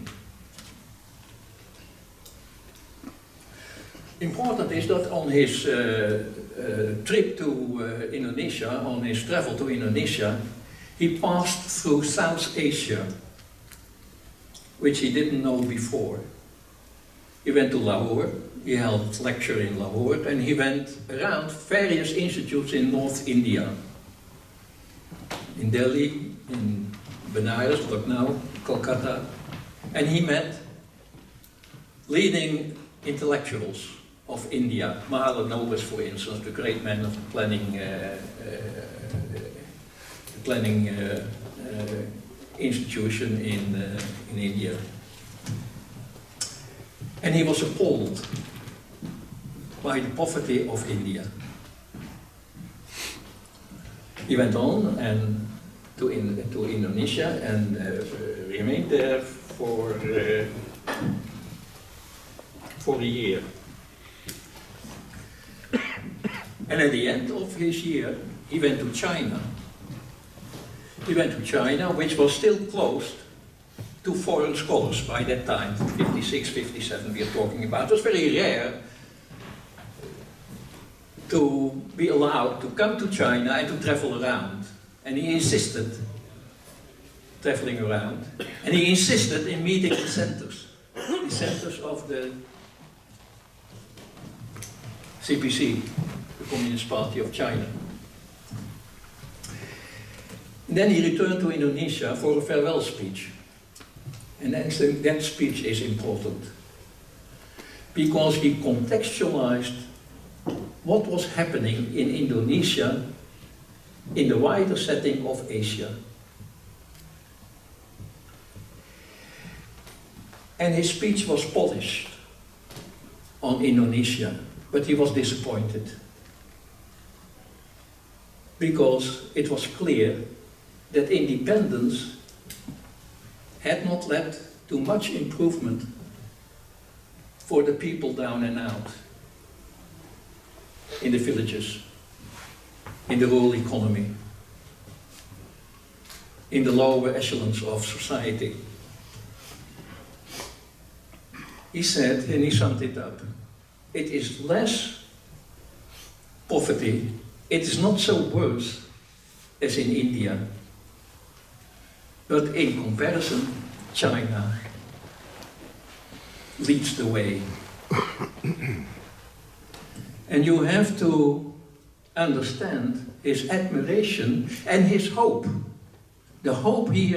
Important is that on his trip to Indonesia, on his travel to Indonesia, he passed through South Asia, which he didn't know before. He went to Lahore, he held a lecture in Lahore, and he went around various institutes in North India. in Delhi, in Benares, Lucknow, Kolkata, and he met leading intellectuals of India, Marjolein, for instance, the great man of the planning institution in India. And he was appalled by the poverty of India. He went on and to Indonesia and remained there for a year. And at the end of his year, he went to China. He went to China, which was still closed to foreign scholars by that time, 56, 57 we are talking about. It was very rare to be allowed to come to China and to travel around. And he insisted, traveling around, and he insisted in meeting the dissenters of the CPC, the Communist Party of China. And then he returned to Indonesia for a farewell speech. And that speech is important because he contextualized what was happening in Indonesia in the wider setting of Asia. And his speech was polished on Indonesia, but he was disappointed because it was clear that independence had not led to much improvement for the people down and out in the villages, in the rural economy, in the lower echelons of society. He said, and he summed it up, it is less poverty, it is not so worse as in India, but in comparison, China leads the way. And you have to understand his admiration and his hope, the hope he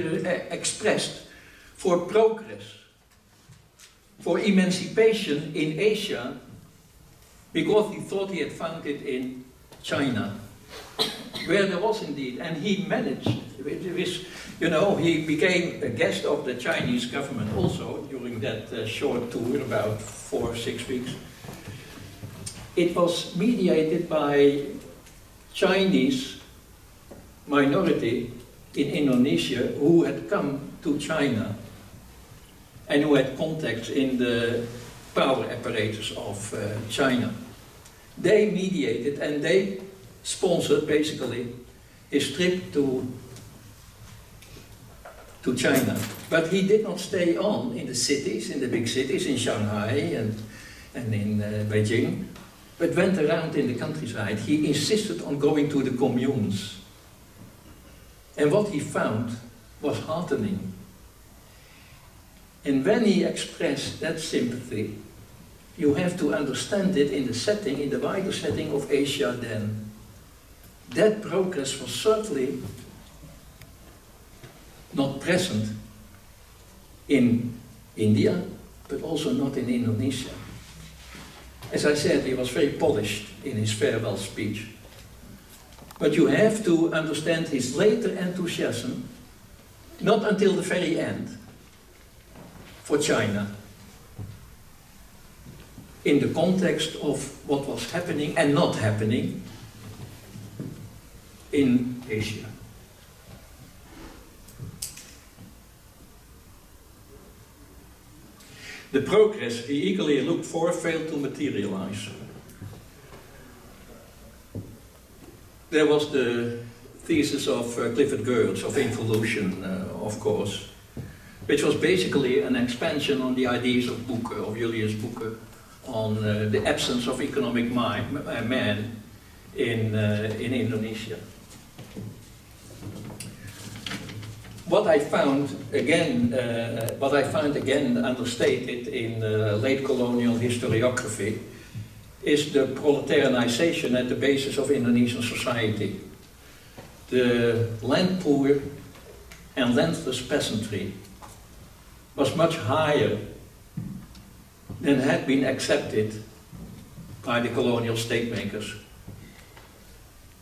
expressed for progress, for emancipation in Asia, because he thought he had found it in China, where there was indeed, and he managed, he became a guest of the Chinese government also during that short tour, about 4 or 6 weeks. It was mediated by Chinese minority in Indonesia who had come to China and who had contacts in the power apparatus of China. They mediated and they sponsored basically his trip to China. But he did not stay on in the cities, in the big cities, in Shanghai and in Beijing, but went around in the countryside. He insisted on going to the communes. And what he found was heartening. And when he expressed that sympathy, you have to understand it in the setting, in the wider setting of Asia then. That progress was certainly not present in India, but also not in Indonesia. As I said, he was very polished in his farewell speech. But you have to understand his later enthusiasm, not until the very end, for China, in the context of what was happening and not happening in Asia. The progress he eagerly looked for failed to materialize. There was the thesis of Clifford Geertz of involution, of course, which was basically an expansion on the ideas of Booker, of Julius Booker, on the absence of economic man in Indonesia. What I found again understated in late colonial historiography is the proletarianization at the basis of Indonesian society. the land poor and landless peasantry was much higher than had been accepted by the colonial state makers.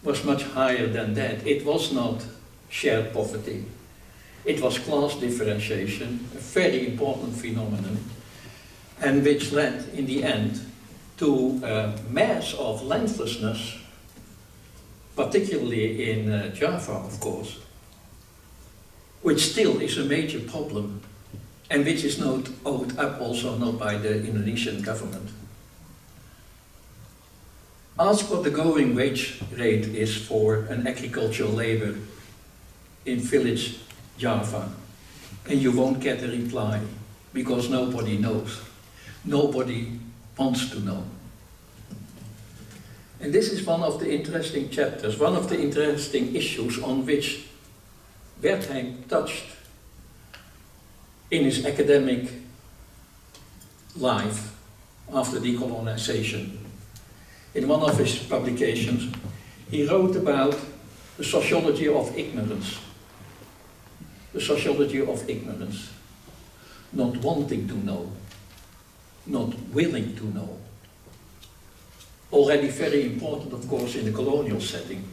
Was much higher than that. It was not shared poverty. It was class differentiation, a very important phenomenon, and which led in the end to a mass of landlessness, particularly in Java, of course, which still is a major problem, and which is not owed up also not by the Indonesian government. Ask what the going wage rate is for an agricultural labor in village Java, and you won't get a reply, because nobody knows. Nobody wants to know. And this is one of the interesting chapters, one of the interesting issues on which Wertheim touched in his academic life after decolonization. In one of his publications, he wrote about the sociology of ignorance. The sociology of ignorance. Not wanting to know, not willing to know. Already very important, of course, in the colonial setting,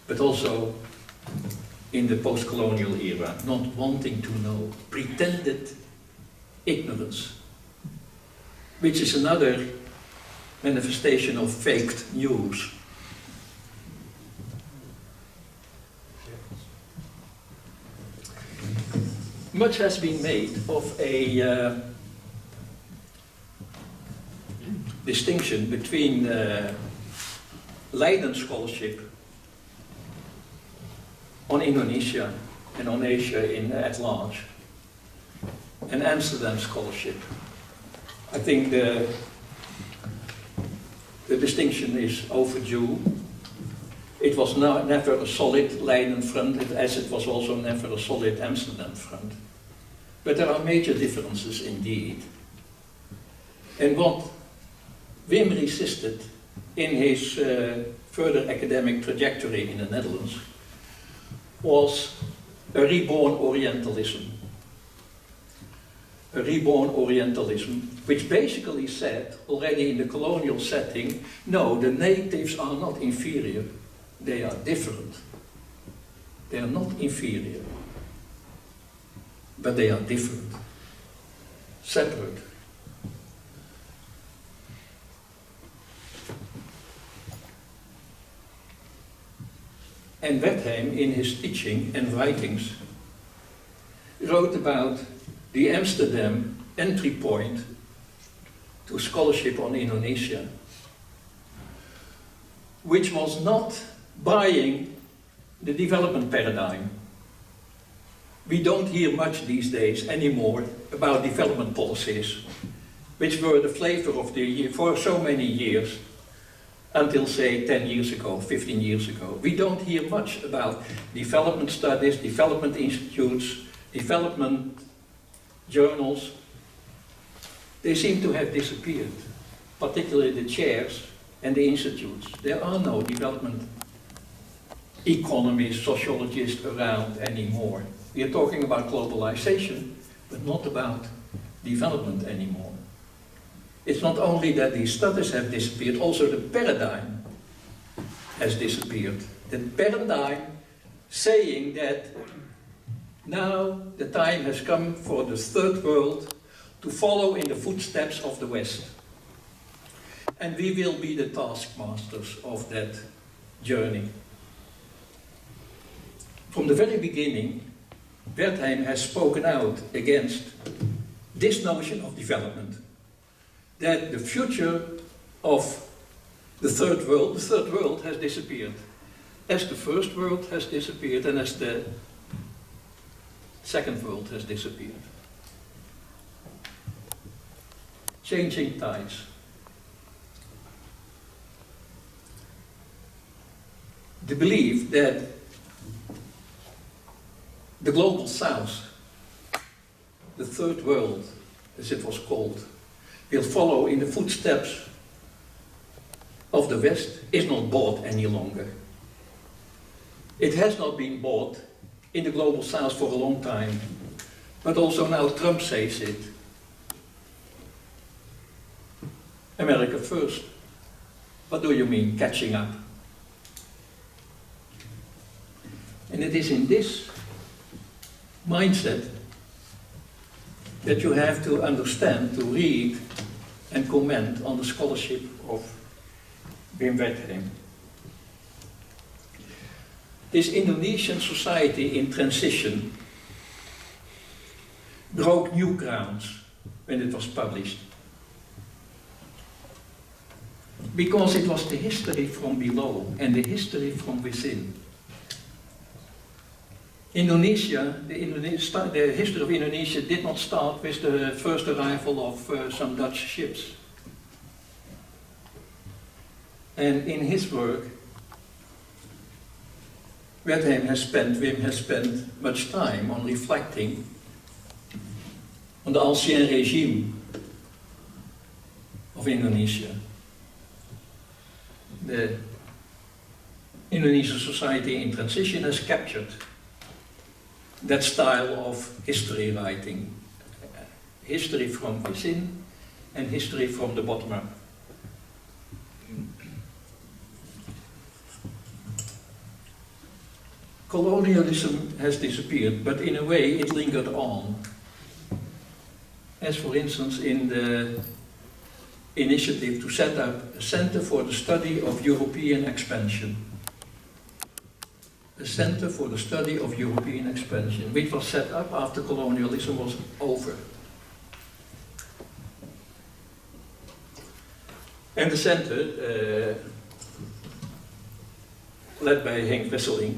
but also in the post-colonial era, not wanting to know, pretended ignorance, which is another manifestation of faked news. Much has been made of a distinction between Leiden scholarship on Indonesia and on Asia at large, and Amsterdam scholarship. I think the distinction is overdue. It was never a solid Leiden front, as it was also never a solid Amsterdam front. But there are major differences indeed. And what Wim resisted in his further academic trajectory in the Netherlands was a reborn Orientalism. A reborn Orientalism, which basically said, already in the colonial setting, no, the natives are not inferior, they are different. They are not inferior, but they are different, separate. And Wertheim, in his teaching and writings, wrote about the Amsterdam entry point to scholarship on Indonesia, which was not buying the development paradigm. We don't hear much these days anymore about development policies, which were the flavor of the year for so many years, until say 10 years ago, 15 years ago. We don't hear much about development studies, development institutes, development journals. They seem to have disappeared, particularly the chairs and the institutes. There are no development economists, sociologists around anymore. We are talking about globalization, but not about development anymore. It's not only that these studies have disappeared, also the paradigm has disappeared. The paradigm saying that now the time has come for the third world to follow in the footsteps of the West. And we will be the taskmasters of that journey. From the very beginning, Wertheim has spoken out against this notion of development. That the future of the third world has disappeared. As the first world has disappeared and as the second world has disappeared. Changing tides. The belief that the global south, the third world, as it was called, will follow in the footsteps of the West is not bought any longer. It has not been bought in the global south for a long time, but also now Trump says it. America first. What do you mean, catching up? And it is in this mindset that you have to understand, to read and comment on the scholarship of Wim Wertheim. This Indonesian society in transition broke new grounds when it was published. Because it was the history from below and the history from within. Indonesia, the history of Indonesia did not start with the first arrival of some Dutch ships. And in his work, Wim has spent much time on reflecting on the ancien regime of Indonesia. The Indonesian society in transition has captured that style of history writing. History from within and history from the bottom up. Colonialism has disappeared, but in a way it lingered on. As for instance in the initiative to set up a Center for the Study of European Expansion. A Center for the Study of European Expansion, which was set up after colonialism was over. And the center, led by Henk Wesseling,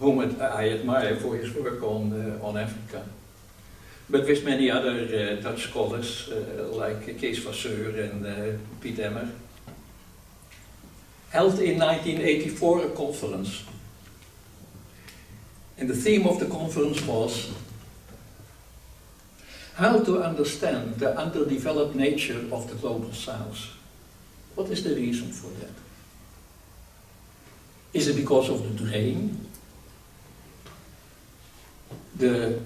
whom I admire for his work on Africa, but with many other Dutch scholars like Kees Vasseur and Piet Emmer, held in 1984 a conference. And the theme of the conference was how to understand the underdeveloped nature of the global south. What is the reason for that? Is it because of the drain? The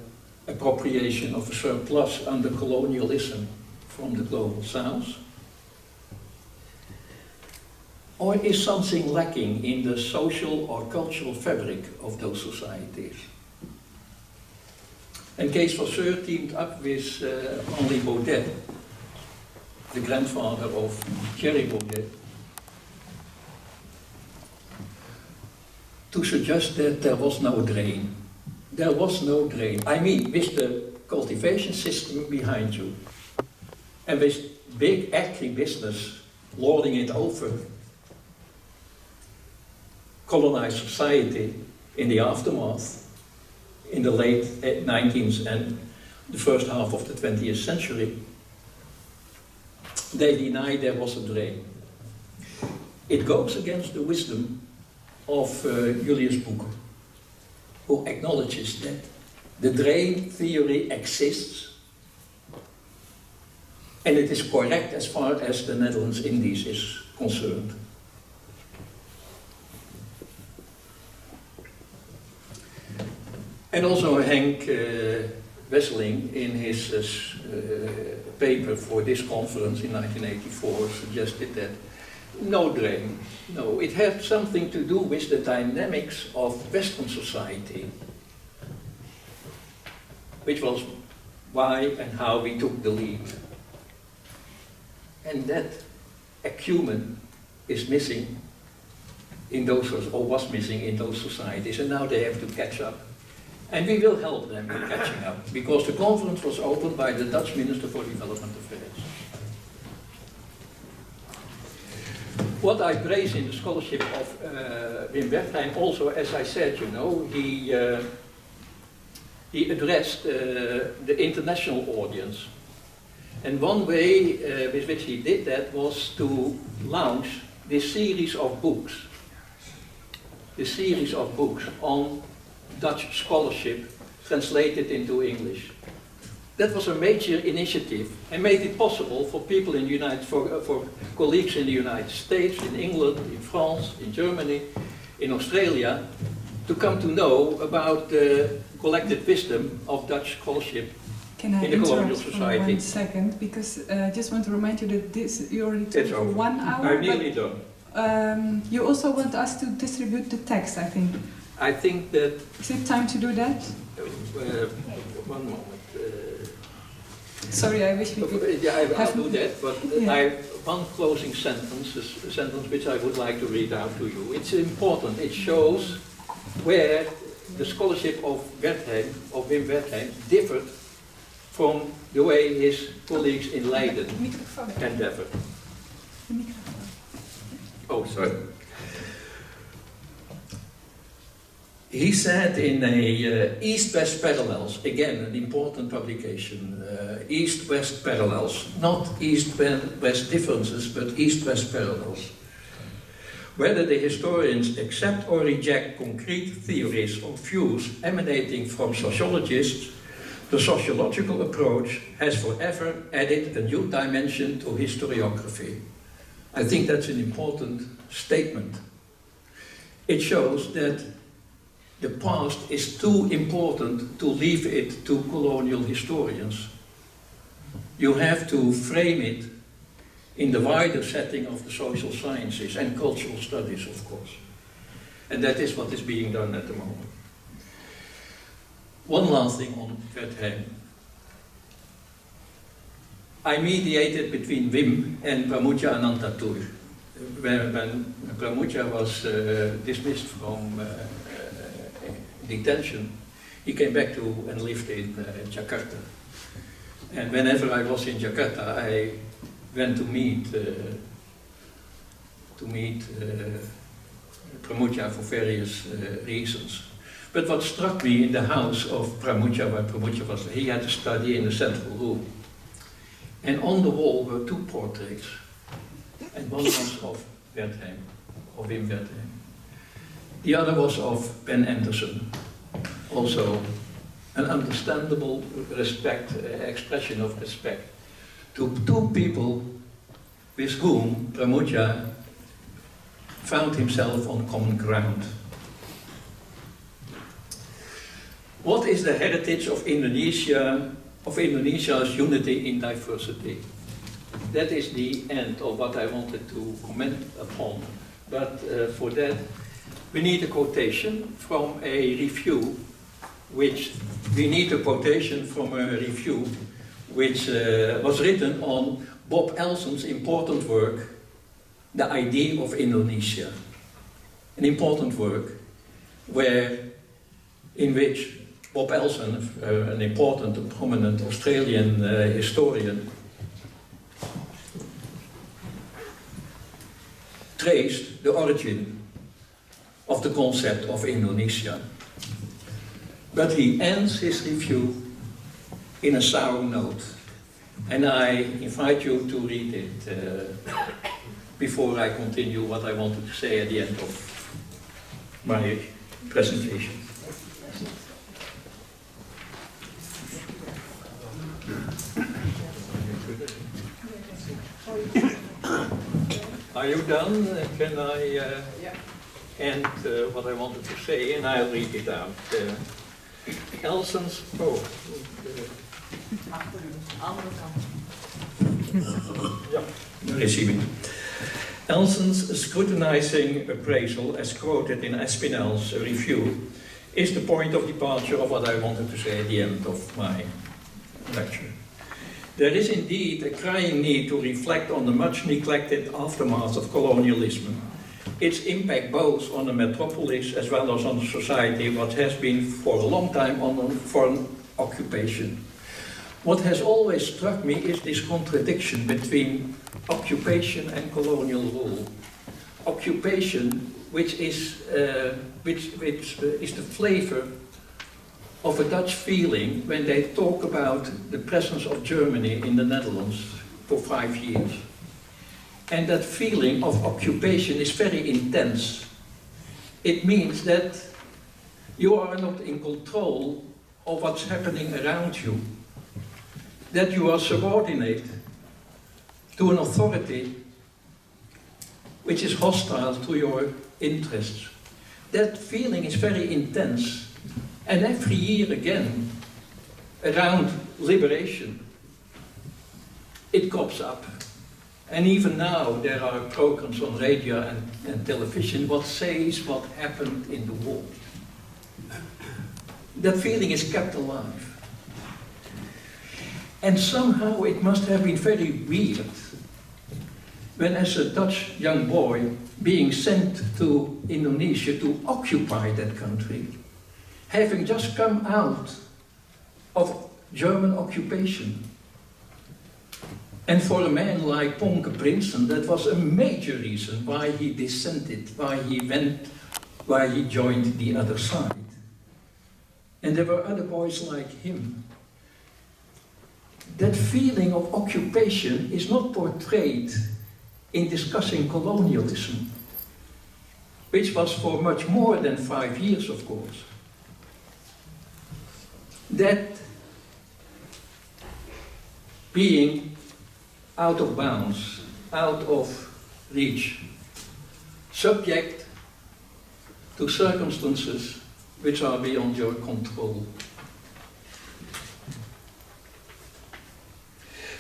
appropriation of a surplus under colonialism from the global south? Or is something lacking in the social or cultural fabric of those societies? And Kees Vasseur teamed up with Henri Baudet, the grandfather of Thierry Baudet, to suggest that there was no drain. There was no drain. I mean, with the cultivation system behind you, and with big agribusiness lording it over colonized society in the aftermath, in the late 19th and the first half of the 20th century, they denied there was a drain. It goes against the wisdom of Julius Boek, who acknowledges that the drain theory exists, and it is correct as far as the Netherlands Indies is concerned. And also Henk Wesseling, in his paper for this conference in 1984, suggested that no drain. No, it had something to do with the dynamics of Western society, which was why and how we took the lead. And that acumen is missing in those, or was missing in those societies, and now they have to catch up. And we will help them in catching up, because the conference was opened by the Dutch Minister for Development Affairs. What I praise in the scholarship of Wim Wertheim also, as I said, you know, he addressed the international audience. And one way with which he did that was to launch this series of books. This series of books on Dutch scholarship translated into English. that was a major initiative and made it possible for people in the for colleagues in the United States, in England, in France, in Germany, in Australia, to come to know about the collected wisdom of Dutch scholarship Can I in the colonial interrupt for society. 1 second? Because I just want to remind you that this you already took It's for over. 1 hour. I'm nearly done. But, you also want us to distribute the text, I think. I think that, Is it time to do that? one moment. Sorry, I wish we could. Yeah, I'll have- do that, but Yeah. I have one closing sentence, a sentence which I would like to read out to you. It's important. It shows where the scholarship of Wertheim, of Wim Wertheim, differed from the way his colleagues in Leiden Microfoon. endeavored. De microfoon. Oh, sorry. He said in a East-West Parallels, again an important publication, East-West Parallels, not East-West differences, but East-West Parallels. Whether the historians accept or reject concrete theories or views emanating from sociologists, the sociological approach has forever added a new dimension to historiography. I think that's an important statement. It shows that the past is too important to leave it to colonial historians. You have to frame it in the wider setting of the social sciences and cultural studies, of course. And that is what is being done at the moment. One last thing on Wertheim. I mediated between Wim and Pramudia Anantatur, when Pramudia was dismissed from detention. He came back to and lived in Jakarta. And whenever I was in Jakarta, I went to meet Pramudia for various reasons. But what struck me in the house of Pramudia, where Pramudia was, he had a study in the central room. And on the wall were 2 portraits. And one was of Wertheim, of Wim Wertheim. The other was of Ben Anderson. Also an understandable respect, expression of respect to 2 people with whom Pramudia found himself on common ground. What is the heritage of Indonesia, of Indonesia's unity in diversity? That is the end of what I wanted to comment upon. But for that, we need a quotation from a review, which was written on Bob Elson's important work, The Idea of Indonesia. An important work in which Bob Elson, an important and prominent Australian historian, traced the origin of the concept of Indonesia. But he ends his review in a sour note. And I invite you to read it before I continue what I wanted to say at the end of my presentation. Are you done? Can I end what I wanted to say, and I'll read it out. Elson's, there is he. Elson's scrutinizing appraisal, as quoted in Espinel's review, is the point of departure of what I wanted to say at the end of my lecture. There is indeed a crying need to reflect on the much neglected aftermath of colonialism, its impact both on the metropolis as well as on the society, what has been for a long time on foreign occupation. What has always struck me is this contradiction between occupation and colonial rule. Occupation, which is the flavor of a Dutch feeling when they talk about the presence of Germany in the Netherlands for 5 years. And that feeling of occupation is very intense. It means that you are not in control of what's happening around you. that you are subordinate to an authority which is hostile to your interests. That feeling is very intense. And every year again, around liberation, it comes up. And even now there are programs on radio and television what says what happened in the war. That feeling is kept alive. And somehow it must have been very weird when, as a Dutch young boy, being sent to Indonesia to occupy that country, having just come out of German occupation. And for a man like Ponke Prinsen, that was a major reason why he dissented, why he joined the other side. And there were other boys like him. That feeling of occupation is not portrayed in discussing colonialism, which was for much more than 5 years, of course. That being out of bounds, out of reach, subject to circumstances which are beyond your control.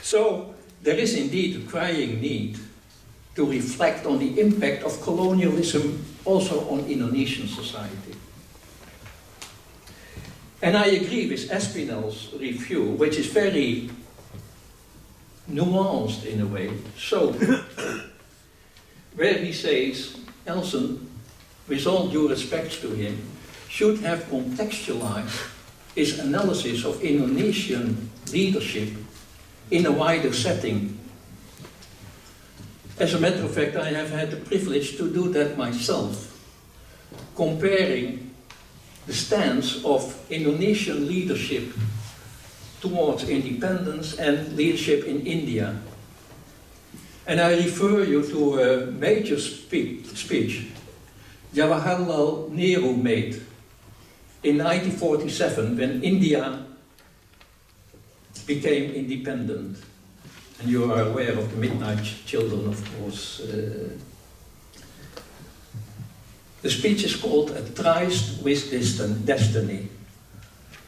So there is indeed a crying need to reflect on the impact of colonialism also on Indonesian society. And I agree with Espinel's review, which is very nuanced in a way, so where he says, Elson, with all due respect to him, should have contextualized his analysis of Indonesian leadership in a wider setting. As a matter of fact, I have had the privilege to do that myself, comparing the stance of Indonesian leadership towards independence and leadership in India. And I refer you to a major speech Jawaharlal Nehru made in 1947 when India became independent. And you are aware of the Midnight Children, of course. The speech is called A Tryst with Destiny.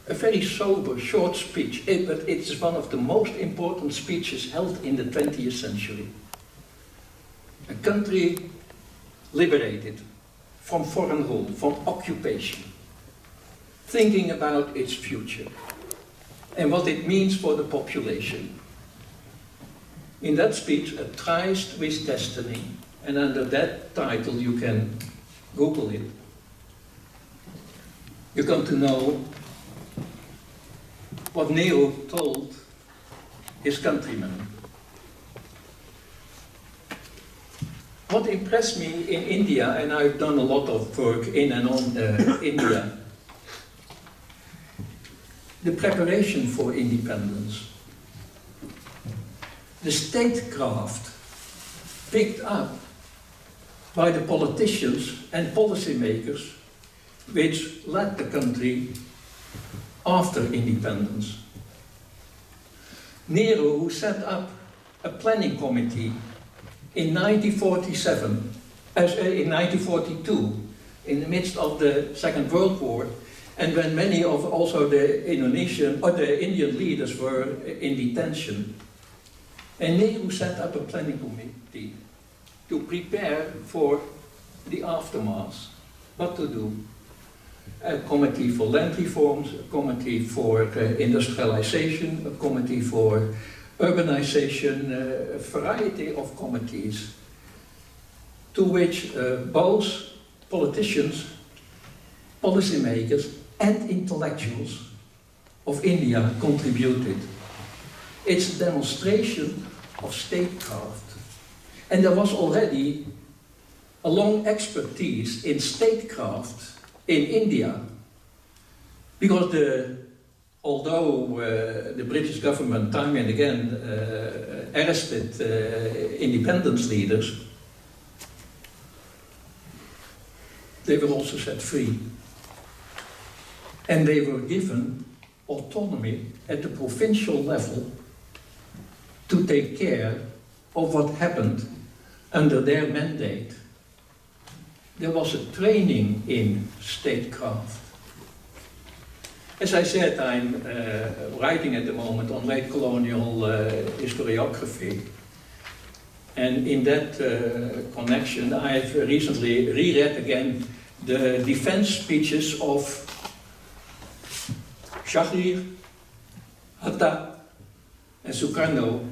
A very sober, short speech, but it is one of the most important speeches held in the 20th century. A country liberated from foreign rule, from occupation, thinking about its future and what it means for the population. In that speech, A Tryst with Destiny, and under that title you can Google it, you come to know what Nehru told his countrymen. What impressed me in India, and I've done a lot of work in and on India, the preparation for independence. The statecraft picked up by the politicians and policymakers which led the country after independence. Nehru, who set up a planning committee in 1942, in the midst of the Second World War, and when many of also the Indian leaders were in detention. And Nehru set up a planning committee to prepare for the aftermath, what to do. A committee for land reforms, a committee for industrialization, a committee for urbanization, a variety of committees to which both politicians, policymakers and intellectuals of India contributed. It's a demonstration of statecraft. And there was already a long expertise in statecraft in India, because although the British government time and again arrested independence leaders, they were also set free. And they were given autonomy at the provincial level to take care of what happened under their mandate. There was a training in statecraft. As I said, I'm writing at the moment on late colonial historiography. And in that connection, I've recently reread again the defense speeches of Shahrir, Hatta, and Sukarno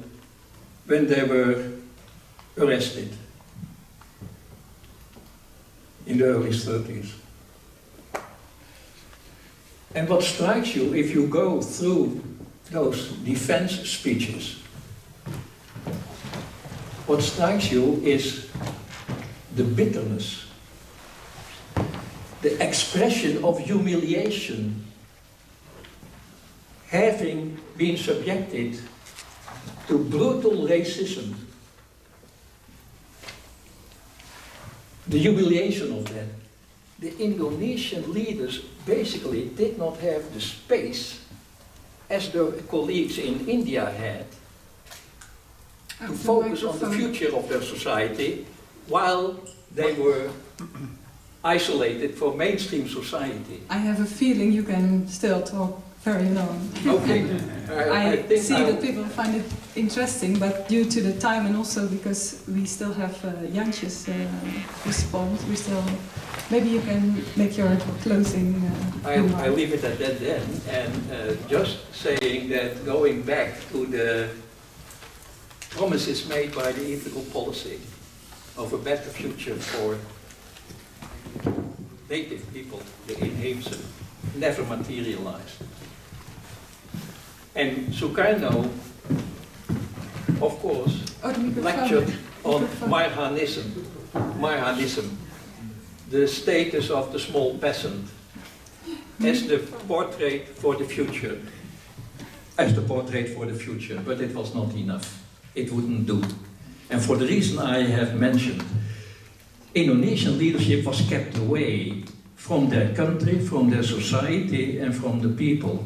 when they were arrested in the early 30s. And what strikes you if you go through those defense speeches, what strikes you is the bitterness, the expression of humiliation, having been subjected to brutal racism, the humiliation of that. The Indonesian leaders basically did not have the space, as their colleagues in India had, to focus on the future of their society while they were isolated from mainstream society. I have a feeling you can still talk very long. Okay. I see that people find it interesting, but due to the time and also because we still have Jance's response, we still... Maybe you can make your closing I leave it at that then, and just saying that going back to the promises made by the integral policy of a better future for native people, the inheemse, never materialized. And Sukarno, of course, lectured on Marhanism, the status of the small peasant, as the portrait for the future. But it was not enough. It wouldn't do. And for the reason I have mentioned, Indonesian leadership was kept away from their country, from their society, and from the people.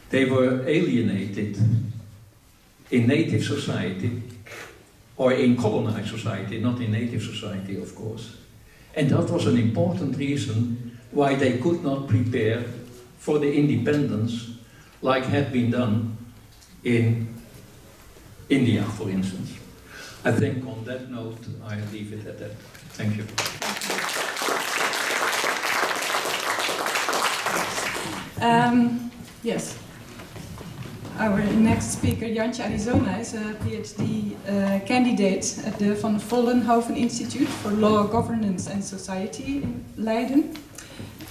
They were alienated in native society, or in colonized society, not in native society, of course. And that was an important reason why they could not prepare for the independence like had been done in India, for instance. I think on that note, I leave it at that. Thank you. Yes. Our next speaker, Yance Arizona, is a PhD candidate at the Van Vollenhoven Institute for Law, Governance and Society in Leiden,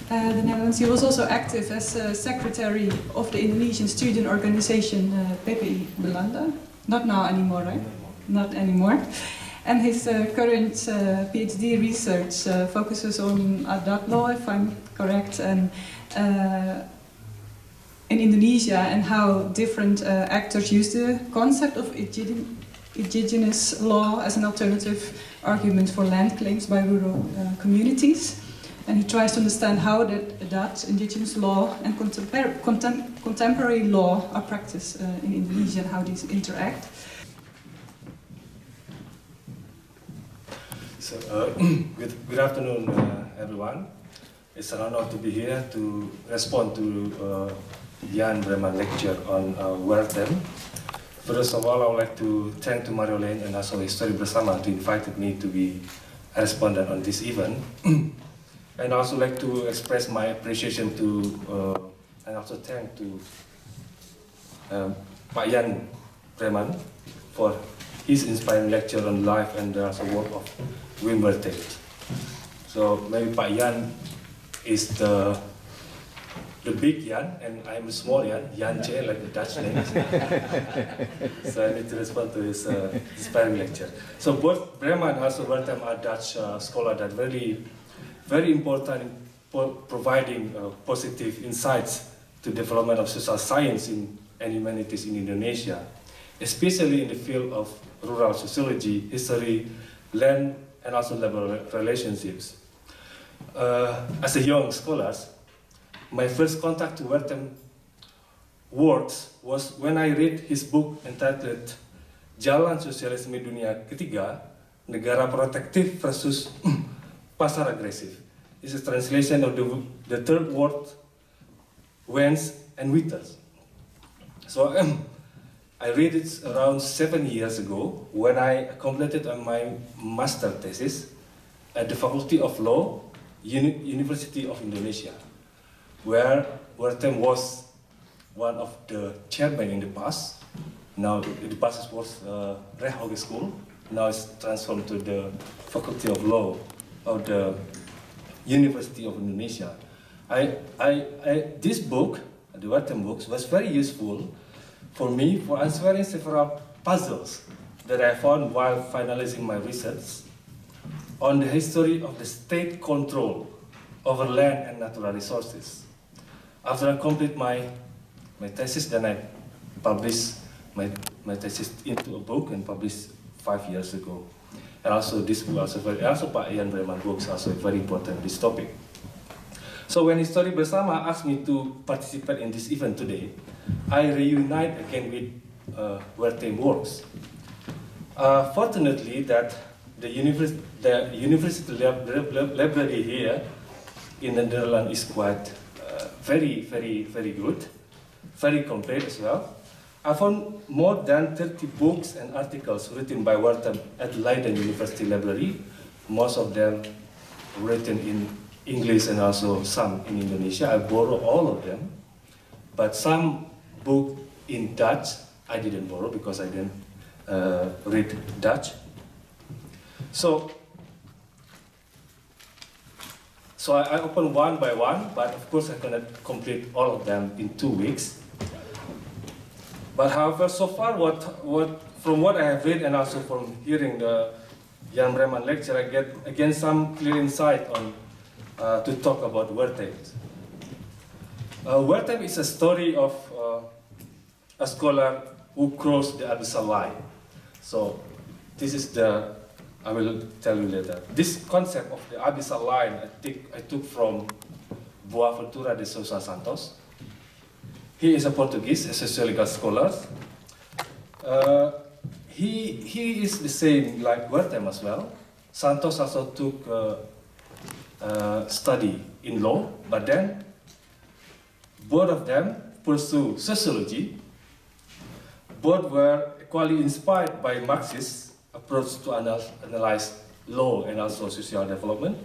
the Netherlands. He was also active as secretary of the Indonesian student organization Pagee Belanda. Not now anymore, right? Not anymore. And his current PhD research focuses on adat law, if I'm correct, and in Indonesia, and how different actors use the concept of indigenous law as an alternative argument for land claims by rural communities. And he tries to understand how that indigenous law and contemporary law are practiced in Indonesia and how these interact. So, good afternoon, everyone. It's an honor to be here to respond to Jan Breman lecture on Wertheim. First of all, I would like to thank to Marjolein and also History Bersama to invited me to be a respondent on this event. And I also like to express my appreciation to and also thank to Pak Jan Breman for his inspiring lecture on life and also work of Wim Wertheim. So maybe Pak Jan is the big Jan, and I'm a small Jan, Yance, like the Dutch name. So I need to respond to his inspiring lecture. So both Breman and also Wertheim are Dutch scholars that very important in providing positive insights to development of social science and humanities in Indonesia, especially in the field of rural sociology, history, land, and also labor relationships. As a young scholar, my first contact to Wertheim works was when I read his book entitled Jalan Sosialisme Dunia Ketiga, Negara Protektif versus Pasar Agresif. It's a translation of the third word, Wens and Witters. So I read it around 7 years ago when I completed my master thesis at the Faculty of Law, University of Indonesia, where Wertheim was one of the chairmen in the past. Now the past was Recht School. Now it's transformed to the Faculty of Law of the University of Indonesia. This book, the Wertheim books, was very useful for me for answering several puzzles that I found while finalizing my research on the history of the state control over land and natural resources. After I complete my thesis, then I published my thesis into a book and published 5 years ago. And also this book also Jan Breman books also very important this topic. So when History Bersama asked me to participate in this event today, I reunite again with Wertheim works. Fortunately, that the university library here in the Netherlands is quite very good, very complete as well. I found more than 30 books and articles written by Wertheim at Leiden University Library, most of them written in English and also some in Indonesia. I borrow all of them, but some book in Dutch I didn't borrow because I didn't read Dutch. So I open one by one, but of course I cannot complete all of them in 2 weeks. But however, so far from what I have read and also from hearing the Jan Breman lecture, I get again some clear insight on to talk about Wertheim. Wertheim is a story of a scholar who crossed the abyssal line. So this is I will tell you later. This concept of the abyssal line, I took from Boaventura de Sousa Santos. He is a Portuguese, a sociological scholar. He is the same like Wertheim as well. Santos also took study in law, but then both of them pursue sociology. Both were equally inspired by Marxist approach to analyze law and also social development.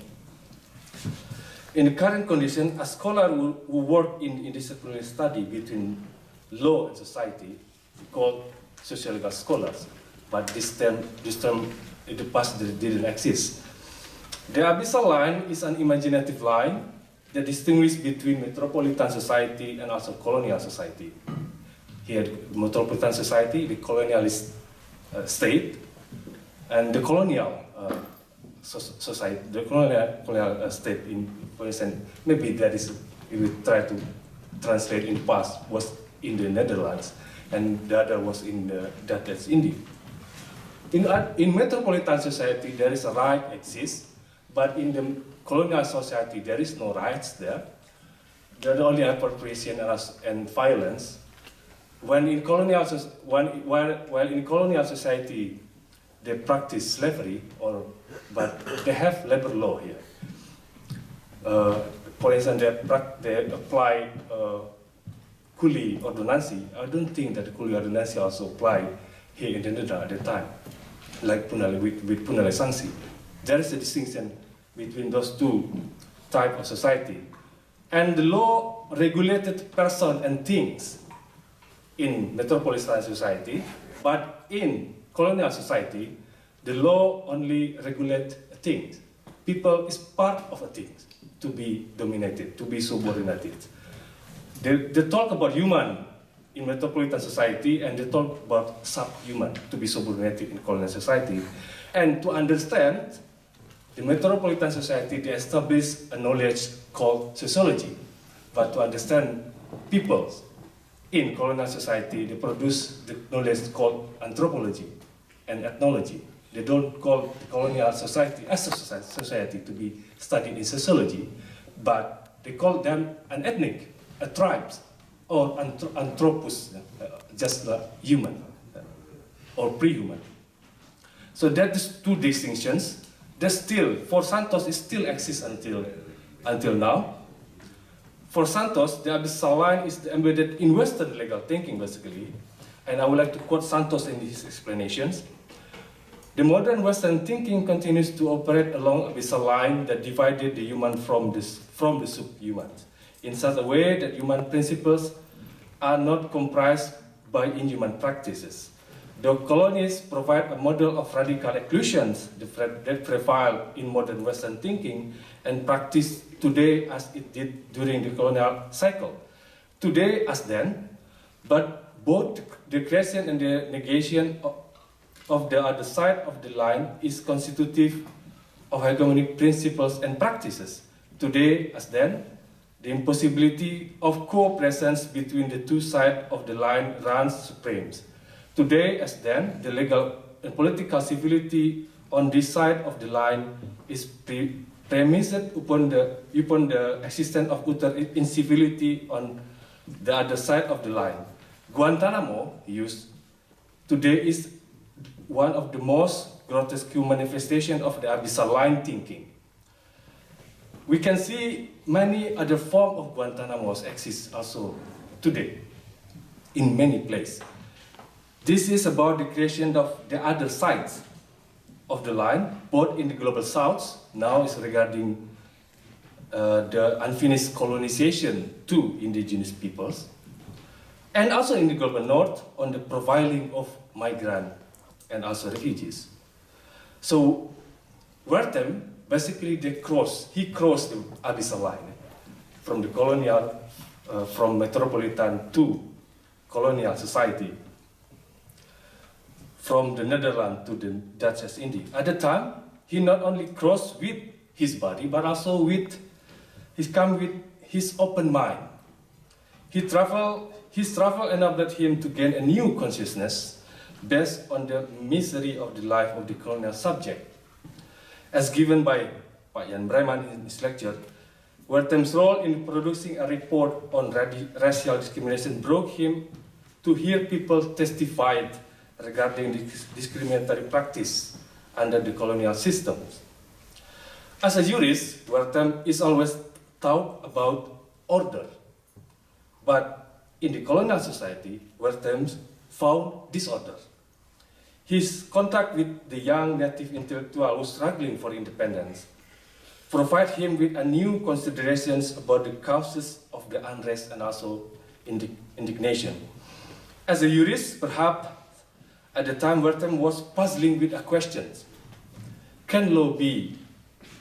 In the current condition, a scholar who work in interdisciplinary study between law and society called sociological scholars, but this term in the past didn't exist. The abyssal line is an imaginative line that distinguishes between metropolitan society and also colonial society. Here, metropolitan society, the colonialist state, and the colonial society, the colonial state. For instance, maybe that is, if we try to translate in the past, was in the Netherlands, and the other was in the Dutch India. In metropolitan society, there is a right exists, but in the colonial society, there is no rights there. There are only appropriation and violence. While in colonial society, they practice slavery, but they have labor law here. For instance, they apply Kuli Ordonansi. I don't think that the Kuli Ordonansi also apply here in the Netherlands at the time, like with Punale Sanksi. There is a distinction between those two types of society. And the law regulated person and things in metropolitan society, but in colonial society, the law only regulates things. People is part of a thing to be dominated, to be subordinated. They talk about human in metropolitan society, and they talk about subhuman, to be subordinated in colonial society. And to understand the metropolitan society, they establish a knowledge called sociology. But to understand people in colonial society, they produce the knowledge called anthropology and ethnology. They don't call the colonial society as a society to be studied in sociology, but they call them an ethnic, a tribes or anthropos, just human or pre-human. So that is two distinctions that still, for Santos, it still exists until now. For Santos, the abyssal line is embedded in Western legal thinking, basically. And I would like to quote Santos in his explanations. The modern Western thinking continues to operate along abyssal line that divided the human from the subhuman, in such a way that human principles are not comprised by inhuman practices. The colonists provide a model of radical exclusions that prevail in modern Western thinking and practice today as it did during the colonial cycle. Today as then, but both the creation and the negation of the other side of the line is constitutive of hegemonic principles and practices. Today as then, the impossibility of co-presence between the two sides of the line runs supreme. Today as then, the legal and political civility on this side of the line is premised upon the existence of utter incivility on the other side of the line. Guantanamo used today is one of the most grotesque manifestations of the abyssal line thinking. We can see many other forms of Guantanamos exist also today in many places. This is about the creation of the other sides of the line, both in the global south, now is regarding the unfinished colonization to indigenous peoples, and also in the global north on the profiling of migrants and also refugees. So Wertheim, basically he crossed the abyssal line from the colonial, from metropolitan to colonial society, from the Netherlands to the Dutch East Indies. At the time, he not only crossed with his body, but also with his open mind. His travel enabled him to gain a new consciousness based on the misery of the life of the colonial subject. As given by Jan Breman in his lecture, Wertheim's role in producing a report on racial discrimination brought him to hear people testify regarding discriminatory practice under the colonial systems. As a jurist, Wertheim is always taught about order. But in the colonial society, Wertheim found disorder. His contact with the young native intellectual who was struggling for independence provided him with a new considerations about the causes of the unrest and also indignation. As a jurist, perhaps at the time Wertheim was puzzling with a question: can law be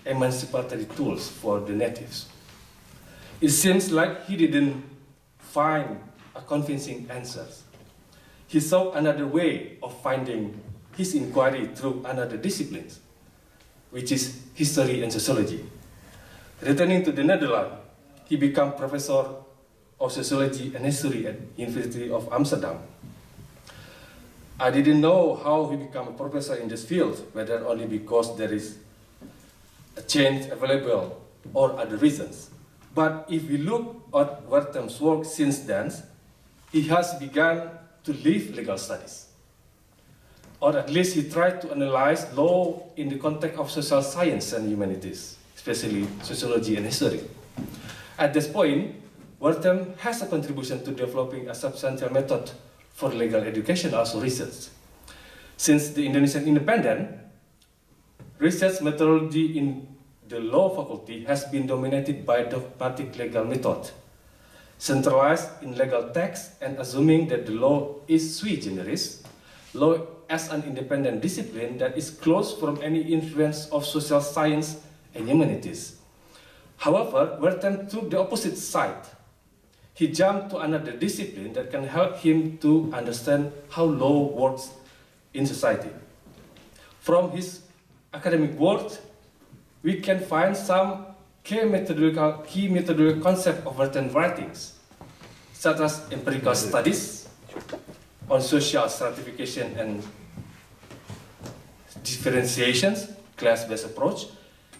emancipatory tools for the natives? It seems like he didn't find a convincing answer. He saw another way of finding his inquiry through another discipline, which is history and sociology. Returning to the Netherlands, he became professor of sociology and history at University of Amsterdam. I didn't know how he became a professor in this field, whether only because there is a change available or other reasons. But if we look at Wertheim's work since then, he has begun to live legal studies. Or at least he tried to analyze law in the context of social science and humanities, especially sociology and history. At this point, Wertheim has a contribution to developing a substantial method for legal education, also research. Since the Indonesian independence, research methodology in the law faculty has been dominated by dogmatic legal method, centralized in legal text and assuming that the law is sui generis, law as an independent discipline that is closed from any influence of social science and humanities. However, Wertheim took the opposite side. He jumped to another discipline that can help him to understand how law works in society. From his academic work, we can find some key methodological concepts of Wertheim's writings, such as empirical studies on social stratification and differentiations, class-based approach,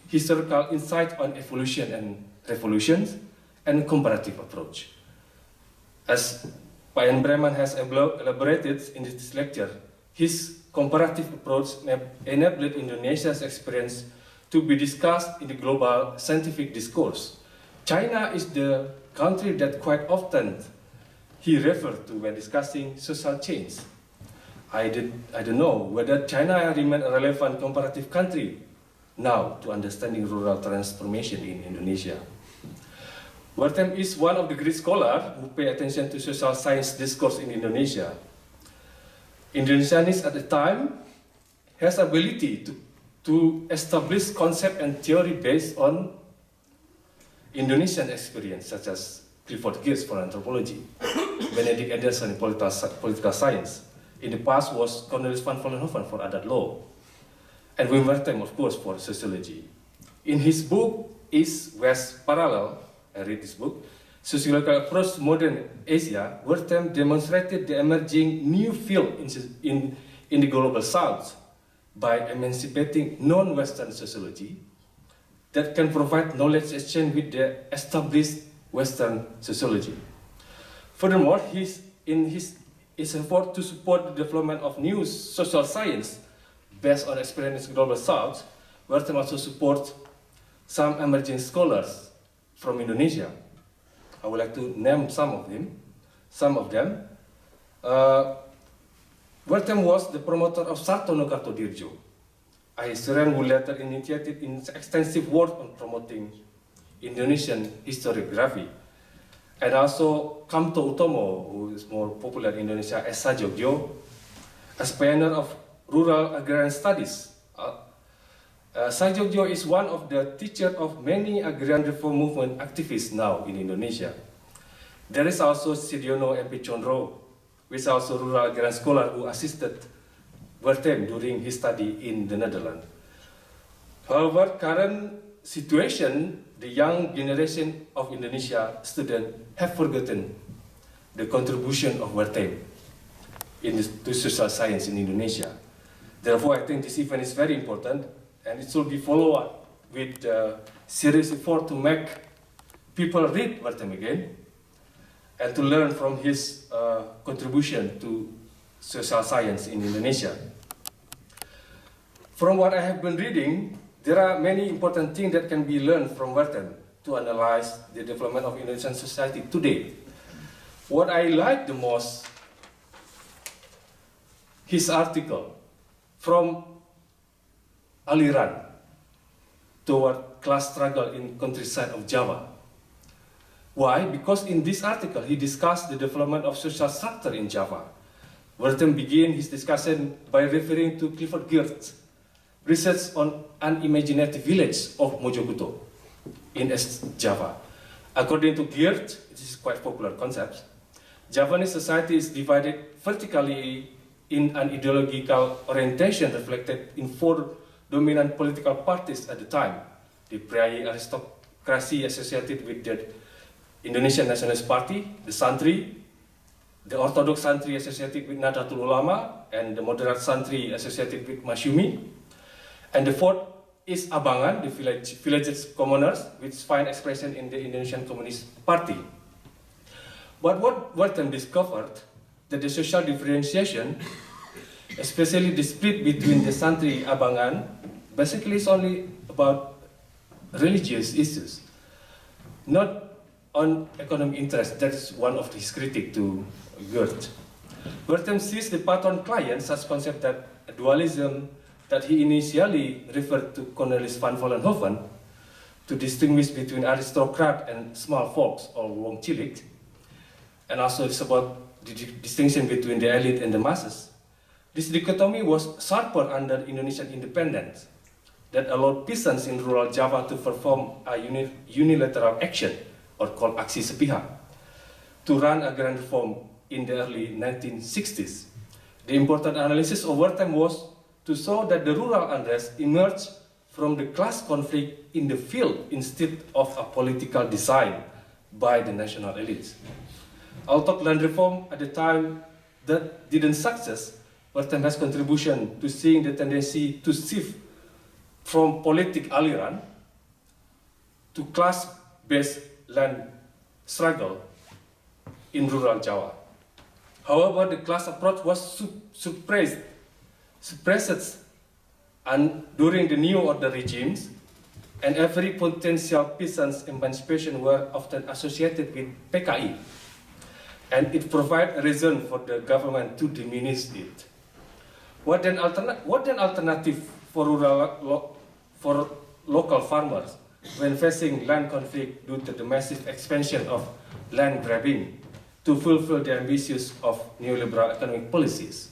historical insight on evolution and revolutions, and comparative approach. As Jan Breman has elaborated in this lecture, his comparative approach enabled Indonesia's experience to be discussed in the global scientific discourse. China is the country that quite often he referred to when discussing social change. I don't know whether China remains a relevant comparative country now to understanding rural transformation in Indonesia. Wertheim is one of the great scholars who pay attention to social science discourse in Indonesia. Indonesians at the time has ability to establish concept and theory based on Indonesian experience, such as Clifford Geertz for anthropology, Benedict Anderson in political science. In the past was Cornelis van Vollenhoven for adult law, and Wim Wertheim, of course, for sociology. In his book, East-West Parallel, I read this book, Sociological Approach to Modern Asia, Wertheim demonstrated the emerging new field in the global south by emancipating non-Western sociology that can provide knowledge exchange with the established Western sociology. Furthermore, in his effort to support the development of new social science based on experience in the global south, Wertheim also supports some emerging scholars from Indonesia. I would like to name some of them. Wertheim was the promoter of Sartono Kartodirjo, a historian who later initiated extensive work on promoting Indonesian historiography, and also Kamto Utomo, who is more popular in Indonesia as Sajogyo, as pioneer of rural agrarian studies. Sajogyo is one of the teachers of many agrarian reform movement activists now in Indonesia. There is also Sidiono MP Chondro, who is also a rural agrarian scholar who assisted Wertheim during his study in the Netherlands. However, current situation, the young generation of Indonesia students have forgotten the contribution of Wertheim to social science in Indonesia. Therefore, I think this event is very important, and it should be followed up with a serious effort to make people read Wertheim again and to learn from his contribution to social science in Indonesia. From what I have been reading, there are many important things that can be learned from Wertheim to analyze the development of Indonesian society today. What I like the most, his article, From Aliran Toward Class Struggle in Countryside of Java. Why? Because in this article, he discussed the development of social structure in Java. Wertheim began his discussion by referring to Clifford Geertz research on unimaginative village of Mojokuto in East Java. According to Geertz, this is quite popular concept, Javanese society is divided vertically in an ideological orientation reflected in 4 dominant political parties at the time: the Priai aristocracy associated with the Indonesian Nationalist Party, the Santri, the Orthodox Santri associated with Nahdlatul Ulama, and the Moderate Santri associated with Masyumi. And the 4th is Abangan, the villages commoners, which find expression in the Indonesian Communist Party. But what Wertheim discovered, that the social differentiation, especially the split between the Santri Abangan, basically is only about religious issues, not on economic interest. That's one of his critiques to Geertz. Wertheim sees the pattern client such concept that dualism that he initially referred to Cornelis van Vollenhoven to distinguish between aristocrat and small folks or wong cilik, and also it's about the distinction between the elite and the masses. This dichotomy was sharper under Indonesian independence that allowed peasants in rural Java to perform a unilateral action, or called aksi sepihak, to run agrarian reform in the early 1960s. The important analysis of Wertheim was to show that the rural unrest emerged from the class conflict in the field instead of a political design by the national elites. Although land reform at the time that didn't success, Wertheim has contribution to seeing the tendency to shift from politic aliran to class-based land struggle in rural Java. However, the class approach was suppressed and during the New Order regimes, and every potential peasant's emancipation were often associated with Pagee, and it provided a reason for the government to diminish it. What then alternative for local farmers when facing land conflict due to the massive expansion of land grabbing to fulfill the ambitions of neoliberal economic policies?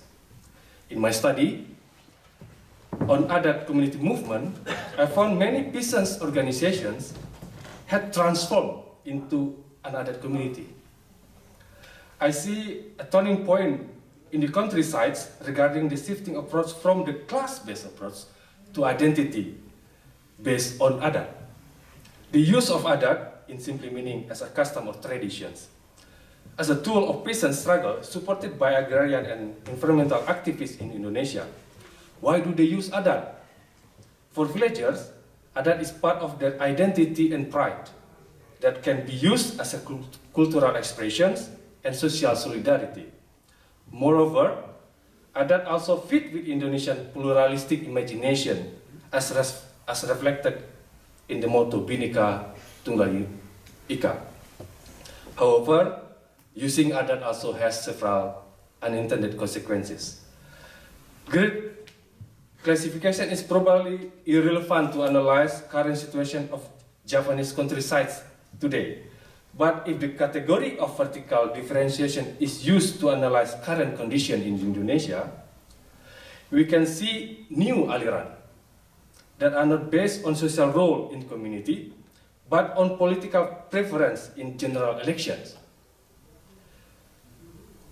In my study on Adat community movement, I found many peasants organizations had transformed into an Adat community. I see a turning point in the countrysides regarding the shifting approach from the class-based approach to identity based on Adat. The use of Adat, in simply meaning as a custom or traditions, as a tool of peasant struggle supported by agrarian and environmental activists in Indonesia. Why do they use Adat? For villagers, Adat is part of their identity and pride that can be used as a cultural expressions and social solidarity. Moreover, Adat also fit with Indonesian pluralistic imagination as reflected in the motto Bhinneka Tunggal Ika. However, using Adat also has several unintended consequences. Great classification is probably irrelevant to analyze current situation of Javanese countrysides today. But if the category of vertical differentiation is used to analyze current condition in Indonesia, we can see new aliran that are not based on social role in community, but on political preference in general elections.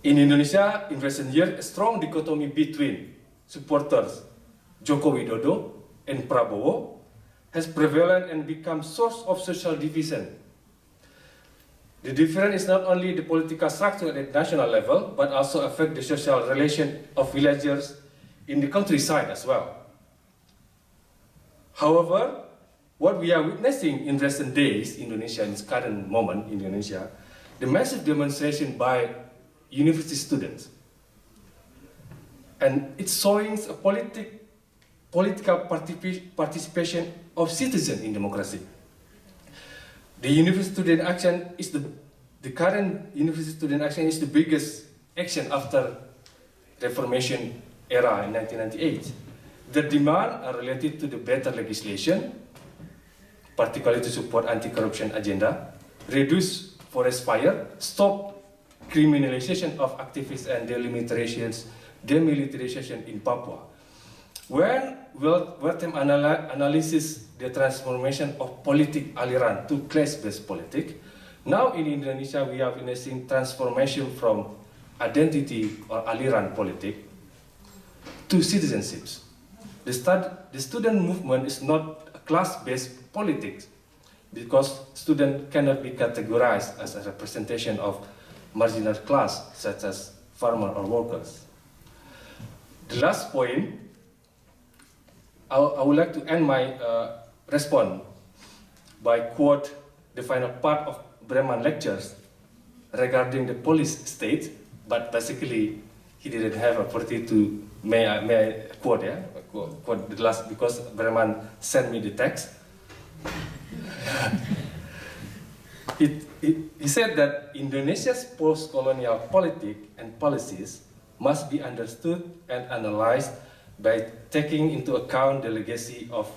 In Indonesia, in recent years, a strong dichotomy between supporters Joko Widodo and Prabowo has prevalent and become source of social division. The difference is not only the political structure at the national level, but also affect the social relation of villagers in the countryside as well. However, what we are witnessing in recent days in Indonesia, in this current moment in Indonesia, the massive demonstration by university students. And it's showing a political participation of citizens in democracy. The University Student Action is the current University Student Action is the biggest action after Reformation era in 1998. The demands are related to the better legislation, particularly to support anti-corruption agenda, reduce forest fire, stop criminalization of activists and demilitarization in Papua. When Wertheim analyzes the transformation of politic aliran to class-based politics, now in Indonesia we are witnessing transformation from identity or aliran politics to citizenships. The student movement is not a class-based politics because students cannot be categorized as a representation of marginal class such as farmer or workers. The last point, I would like to end my response by quote the final part of Breman lectures regarding the police state, but basically he didn't have opportunity to, may I quote, yeah? Quote the last, because Breman sent me the text. He said that Indonesia's post-colonial politics and policies must be understood and analyzed by taking into account the legacy of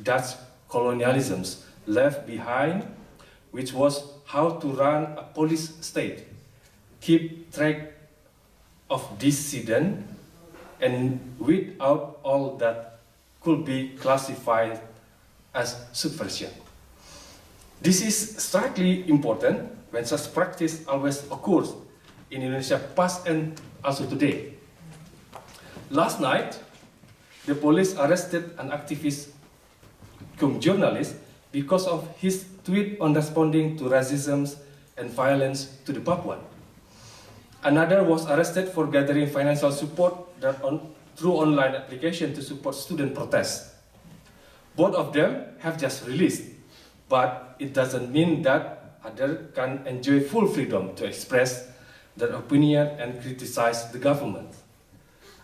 Dutch colonialisms left behind, which was how to run a police state, keep track of dissident, and weed out all that could be classified as subversion. This is strikingly important when such practice always occurs in Indonesia past and also today. Last night, the police arrested an activist cum journalist because of his tweet on responding to racism and violence to the Papuan. Another was arrested for gathering financial support through online application to support student protests. Both of them have just released, but it doesn't mean that others can enjoy full freedom to express their opinion and criticize the government.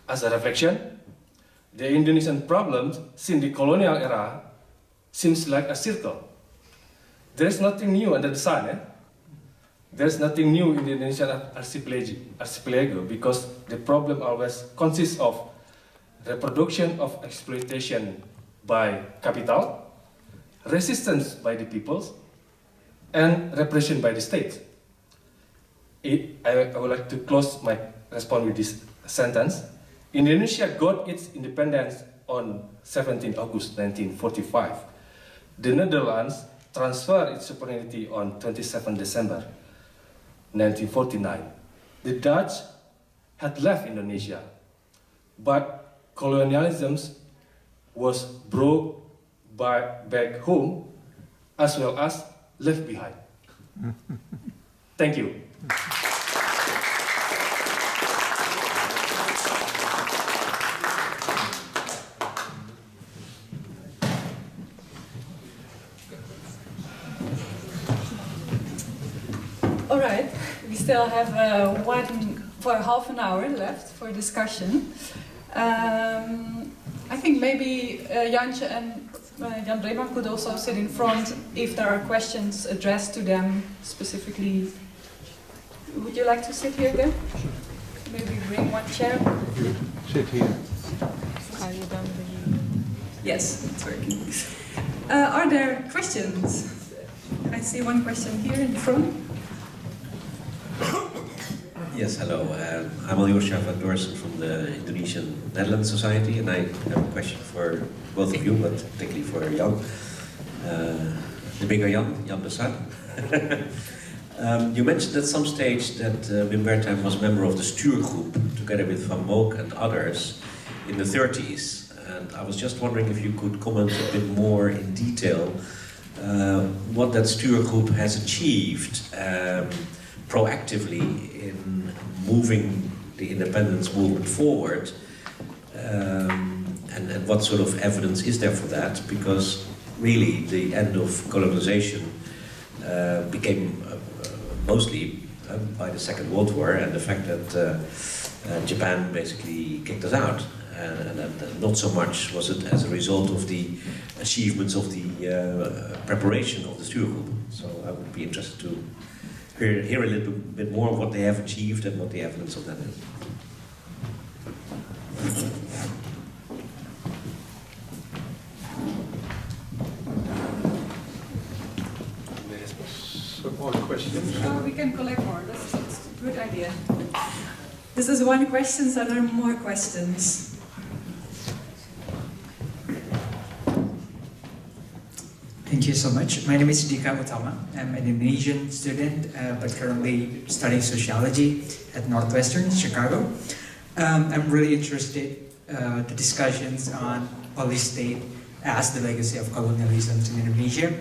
As a reflection, the Indonesian problem since the colonial era seems like a circle. There is nothing new under the sun. There is nothing new in the Indonesian archipelago because the problem always consists of reproduction of exploitation by capital, resistance by the peoples, and repression by the state. I would like to close my response with this sentence. Indonesia got its independence on 17 August 1945. The Netherlands transferred its sovereignty on 27 December 1949. The Dutch had left Indonesia, but colonialism was brought back home as well as left behind. Thank you. All right, we still have half an hour left for discussion. I think maybe Yance and Jan Breman could also sit in front if there are questions addressed to them specifically. Would you like to sit here again? Maybe bring one chair. Sit here. Yes, it's working. Are there questions? I see one question here in front. Yes, hello. I'm Alyosha van Dorsen from the Indonesian Netherlands Society, and I have a question for both of you, but particularly for Jan. The bigger Jan Breman. You mentioned at some stage that Wim Wertheim was a member of the Stuurgroep, together with Van Mook and others, in the 30s. And I was just wondering if you could comment a bit more in detail what that Stuurgroep has achieved proactively in moving the independence movement forward, and what sort of evidence is there for that? Because really the end of colonization became mostly by the Second World War, and the fact that Japan basically kicked us out, and not so much was it as a result of the achievements of the preparation of the Stuurgroep. So I would be interested to hear a little bit more of what they have achieved and what the evidence of that is. Some more questions? Oh, we can collect more. That's a good idea. This is one question, so there are more questions. Thank you so much. My name is Dika Utama. I'm an Indonesian student, but currently studying sociology at Northwestern Chicago. I'm really interested in the discussions on police state as the legacy of colonialism in Indonesia,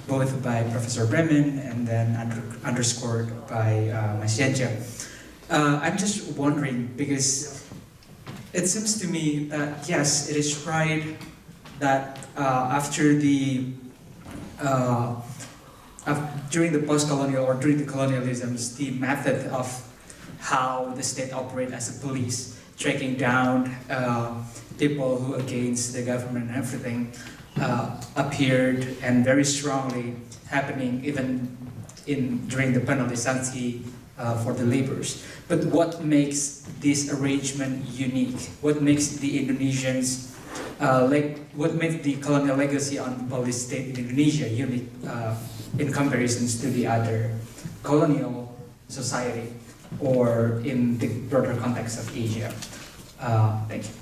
both by Professor Breman and then underscored by Mas Yance. I'm just wondering, because it seems to me that yes, it is right that after the during the post-colonial or during the colonialisms, the method of how the state operates as a police, tracking down people who against the government and everything, appeared and very strongly happening even during the penalisasi for the laborers. But what makes this arrangement unique? What makes the Indonesians what makes the colonial legacy on the police state in Indonesia unique in comparisons to the other colonial society or in the broader context of Asia? Thank you.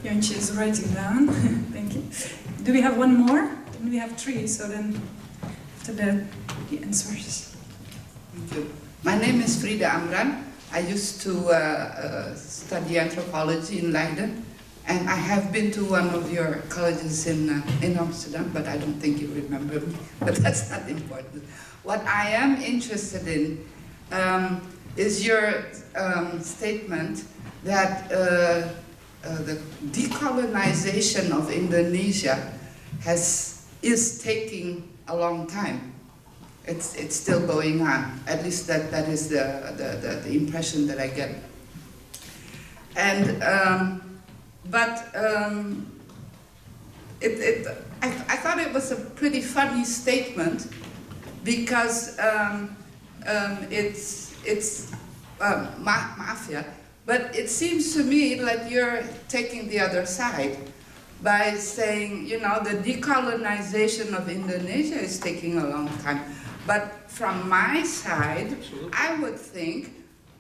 Yance is writing down. Thank you. Do we have one more? Then we have three, so then after that, the answers. Thank you. My name is Frida Amran. I used to study anthropology in Leiden, and I have been to one of your colleges in Amsterdam, but I don't think you remember me, but that's not important. What I am interested in is your statement that the decolonization of Indonesia is taking a long time. It's still going on. At least that is the impression that I get. And I thought it was a pretty funny statement because it's mafia, but it seems to me like you're taking the other side by saying, you know, the decolonization of Indonesia is taking a long time. But from my side, I would think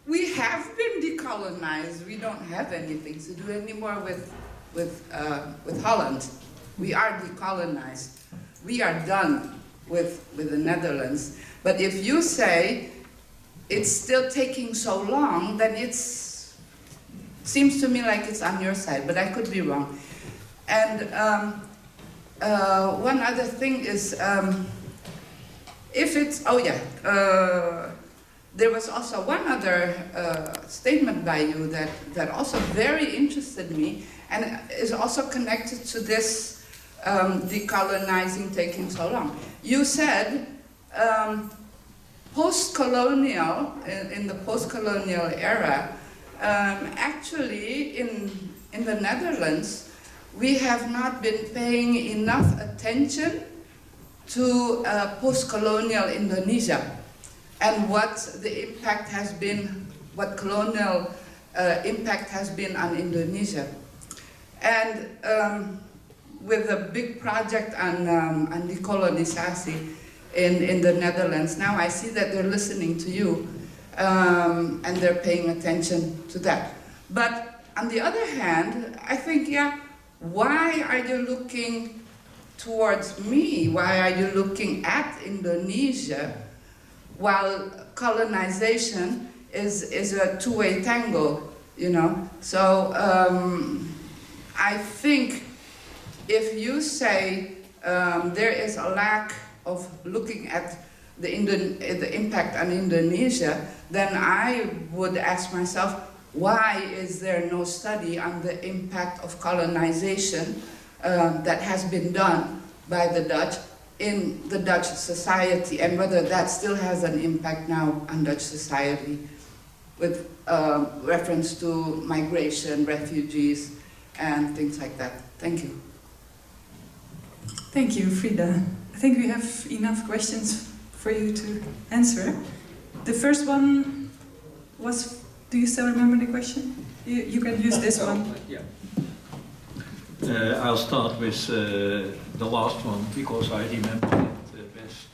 we have been decolonized. We don't have anything to do anymore with Holland. We are decolonized. We are done with the Netherlands. But if you say it's still taking so long, then it seems to me like it's on your side, but I could be wrong. And one other thing is, if it's, there was also one other statement by you that also very interested me and is also connected to this decolonizing taking so long. You said post-colonial, in the post-colonial era, actually in the Netherlands, we have not been paying enough attention to post-colonial Indonesia and what the impact has been, what colonial impact has been on Indonesia. And with a big project on decolonisasi in the Netherlands, now I see that they're listening to you and they're paying attention to that. But on the other hand, I think, yeah, why are you looking towards me? Why are you looking at Indonesia while colonization is a two-way tango, you know? So I think if you say there is a lack of looking at the impact on Indonesia, then I would ask myself, why is there no study on the impact of colonization that has been done by the Dutch in the Dutch society, and whether that still has an impact now on Dutch society with reference to migration, refugees, and things like that. Thank you. Thank you, Frida. I think we have enough questions for you to answer. The first one was, do you still remember the question? You can use this one. Yeah. I'll start with the last one because I remember it best,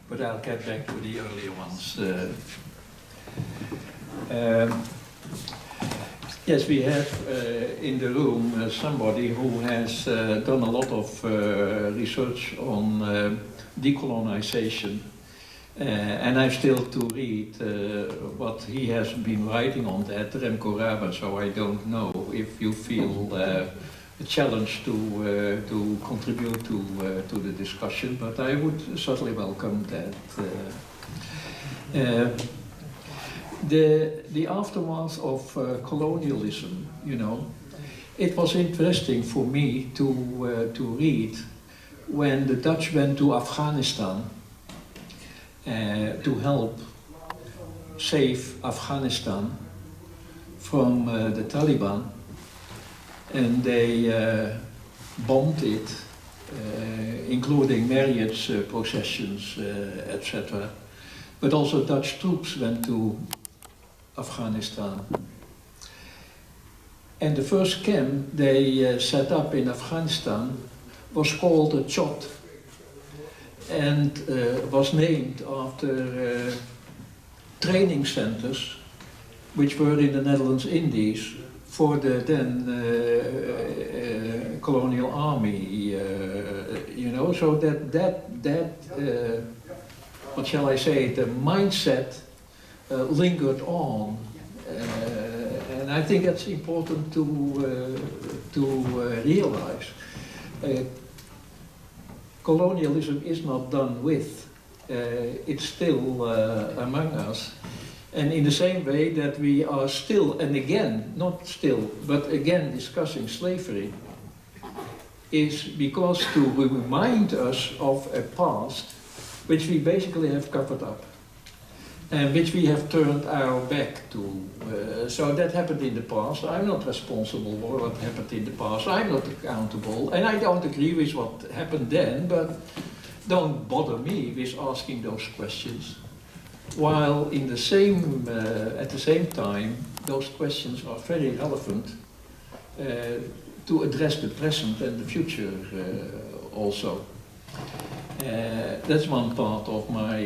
but I'll get back to the earlier ones. Yes, we have in the room somebody who has done a lot of research on decolonization. And I still to read what he has been writing on that, Remco Raba, so I don't know if you feel a challenge to contribute to the discussion, but I would certainly welcome that. The aftermath of colonialism, you know, it was interesting for me to read when the Dutch went to Afghanistan to help save Afghanistan from the Taliban, and they bombed it, including marriage processions, etc. But also Dutch troops went to Afghanistan. And the first camp they set up in Afghanistan was called a Chot, and was named after training centers which were in the Netherlands Indies for the then colonial army, you know, so that what shall I say, the mindset lingered on, and I think that's important to realize. Colonialism is not done with, it's still among us. And in the same way that we are still, and again, not still, but again discussing slavery. is because to remind us of a past which we basically have covered up and which we have turned our back to. So that happened in the past. I'm not responsible for what happened in the past. I'm not accountable. And I don't agree with what happened then, but don't bother me with asking those questions. While in the same, at the same time, those questions are very relevant to address the present and the future also. That's one part of my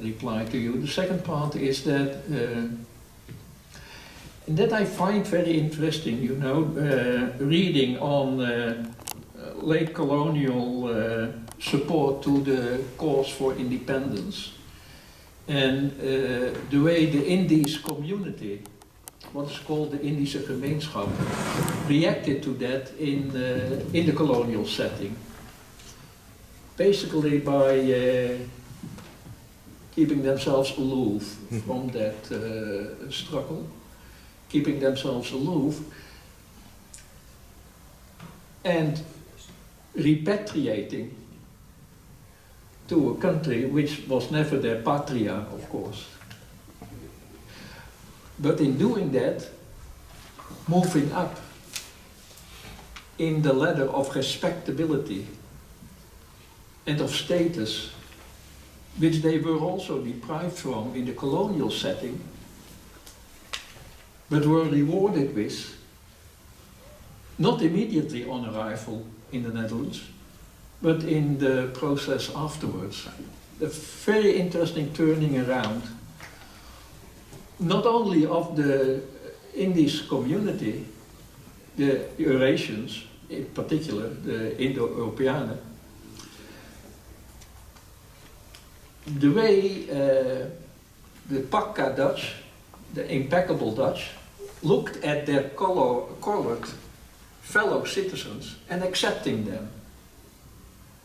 reply to you. The second part is that, and that I find very interesting, you know, reading on late colonial support to the cause for independence and the way the Indies community, what is called the Indische gemeenschap, reacted to that in the colonial setting. Basically by keeping themselves aloof from that struggle, keeping themselves aloof, and repatriating to a country which was never their patria, of course. But in doing that, moving up in the ladder of respectability and of status, which they were also deprived from in the colonial setting, but were rewarded with, not immediately on arrival in the Netherlands, but in the process afterwards. A very interesting turning around, not only of the Indies community, the Eurasians in particular, the Indo-Europeanen, the way the Pakka Dutch, the impeccable Dutch, looked at their colored fellow citizens and accepting them,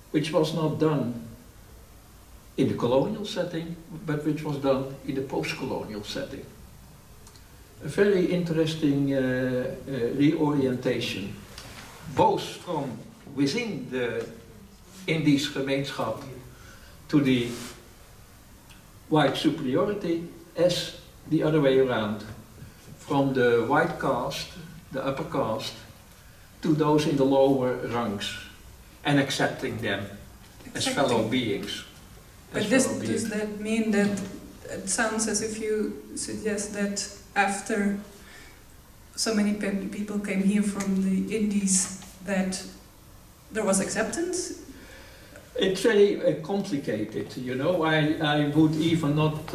which was not done in the colonial setting, but which was done in the post-colonial setting. A very interesting reorientation, both from within the Indies gemeenschap to the white superiority, as the other way around, from the white caste, the upper caste, to those in the lower ranks, and accepting them as fellow beings. But does that mean that it sounds as if you suggest that after so many people came here from the Indies that there was acceptance? It's very complicated, you know. I would even not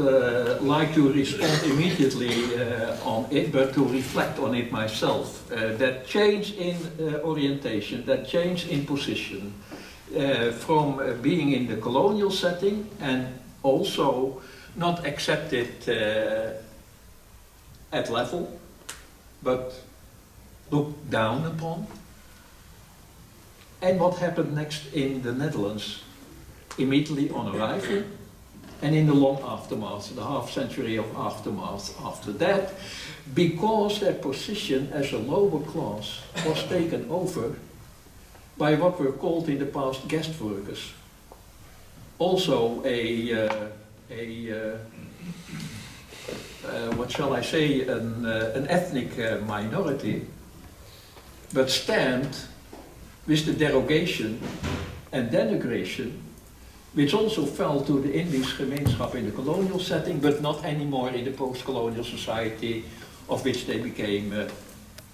like to respond immediately on it, but to reflect on it myself. That change in orientation, that change in position, from being in the colonial setting and also not accepted at level, but looked down upon. And what happened next in the Netherlands, immediately on arrival, and in the long aftermath, the half century of aftermath after that, because their position as a lower class was taken over by what were called in the past guest workers. Also what shall I say, an ethnic minority, but stamped with the derogation and denigration, which also fell to the Indies gemeenschap in the colonial setting, but not anymore in the post-colonial society, of which they became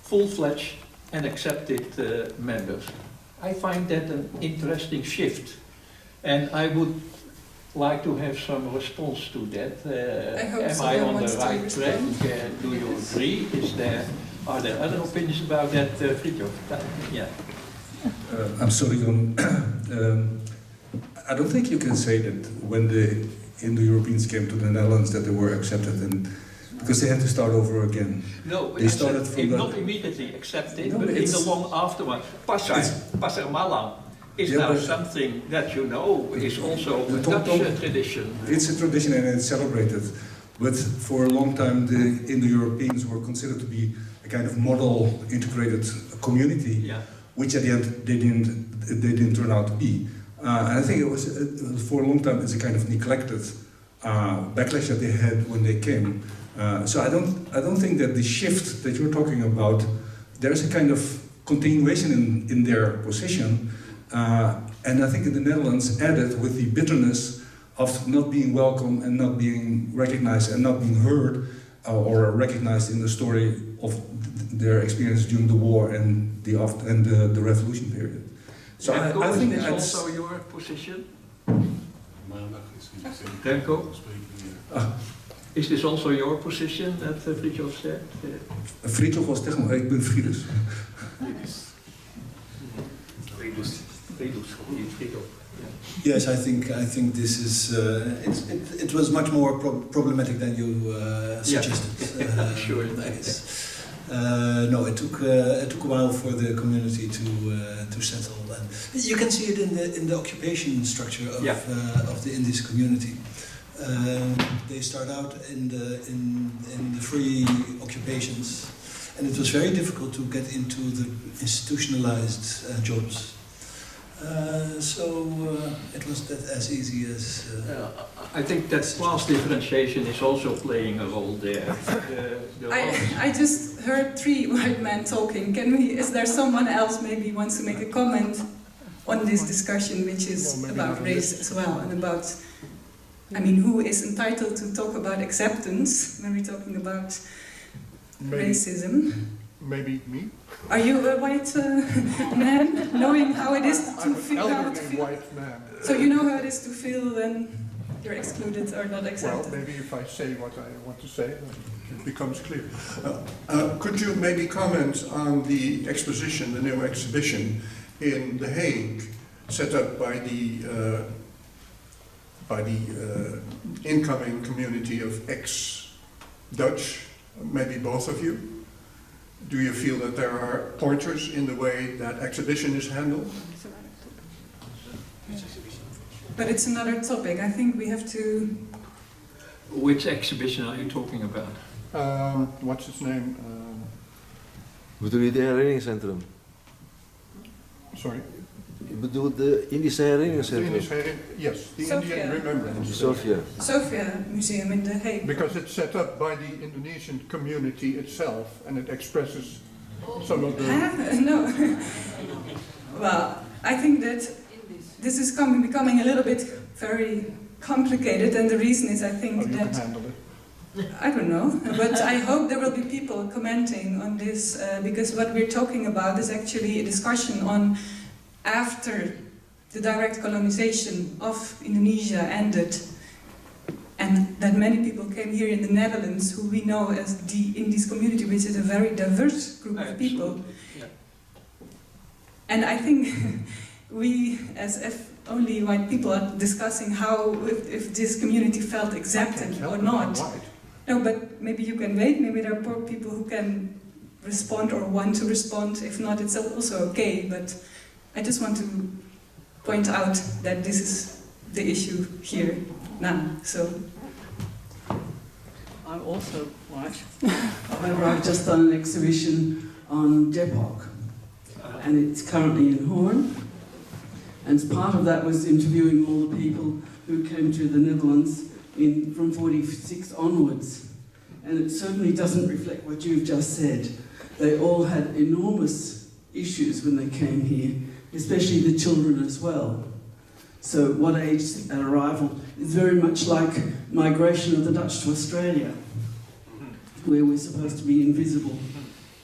full-fledged and accepted members. I find that an interesting shift, and I would like to have some response to that. Am I on the right track? Do you agree? Are there other opinions about that, Fridtjof? Yeah. I'm sorry, I don't think you can say that when the Indo-Europeans came to the Netherlands that they were accepted, and because they had to start over again. No, they started from not immediately accepted, no, but in the long aftermath. Pasar Malam is now something that you know is also a Dutch tradition. It's a tradition and it's celebrated, but for a long time the Indo-Europeans were considered to be a kind of model integrated community. Yeah. which at the end they didn't turn out to be. And I think it was for a long time it's a kind of neglected backlash that they had when they came. So I don't think that the shift that you're talking about, there's a kind of continuation in their position, and I think in the Netherlands added with the bitterness of not being welcome and not being recognized and not being heard or recognized in the story of their experience during the war and the revolution period. So I think is that's also your position. Remco? Is this also your position that Fridtjof said? Fridtjof was tegen me, ik ben Friedus. Yes, I think this is it was much more problematic than you suggested. Sure. I guess. No, it took a while for the community to settle, and you can see it in the occupation structure of the Indian community. They start out in the free occupations, and it was very difficult to get into the institutionalized jobs. So it was not as easy as. I think that class differentiation is also playing a role there. I just heard 3 white men talking. Is there someone else maybe wants to make a comment on this discussion, which is about race as well, and about, I mean, who is entitled to talk about acceptance when we're talking about racism? Maybe me? Are you a white man, knowing how it is to feel? I'm an elderly white man. So you know how it is to feel when you're excluded or not accepted? Well, maybe if I say what I want to say, it becomes clear. Could you maybe comment on the exposition, the new exhibition in The Hague, set up by the incoming community of ex-Dutch, maybe both of you? Do you feel that there are pointers in the way that exhibition is handled? But it's another topic. I think we have to... Which exhibition are you talking about? What's its name? Bedoel je de herinneringscentrum? Sorry? Je bedoelt de Indische herinneringscentrum? Yes, the Sophia. Indian Remembrance. Sophia Museum in The Hague. Because it's set up by the Indonesian community itself, and it expresses some of the... No. Well, I think that this is becoming a little bit very complicated, and the reason is I think you that... can handle it. I don't know, but I hope there will be people commenting on this, because what we're talking about is actually a discussion on after the direct colonization of Indonesia ended, and that many people came here in the Netherlands who we know as the Indies community, which is a very diverse group of people. Yeah. And I think we, as if only white people, are discussing how, if this community felt accepted or not. No, but maybe you can wait, maybe there are poor people who can respond or want to respond. If not, it's also okay, but I just want to point out that this is the issue here now, so. I'm also white. However, I've just done an exhibition on Depok, and it's currently in Hoorn. And part of that was interviewing all the people who came to the Netherlands from 46 onwards. And it certainly doesn't reflect what you've just said. They all had enormous issues when they came here, especially the children as well. So what age at arrival is very much like migration of the Dutch to Australia, where we're supposed to be invisible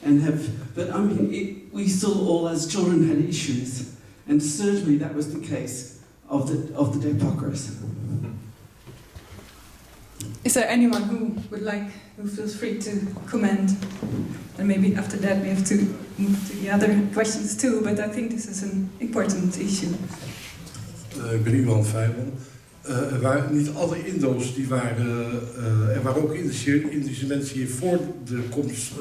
and have, but I mean, we still all as children had issues, and certainly that was the case of the Depokers. Is there anyone who feels free to comment? And maybe after that we have to move to the other questions too, but I think this is an important issue. Ik ben Jan Breman. Niet alle Indo's die waren, er waren ook Indische mensen hier voor de komst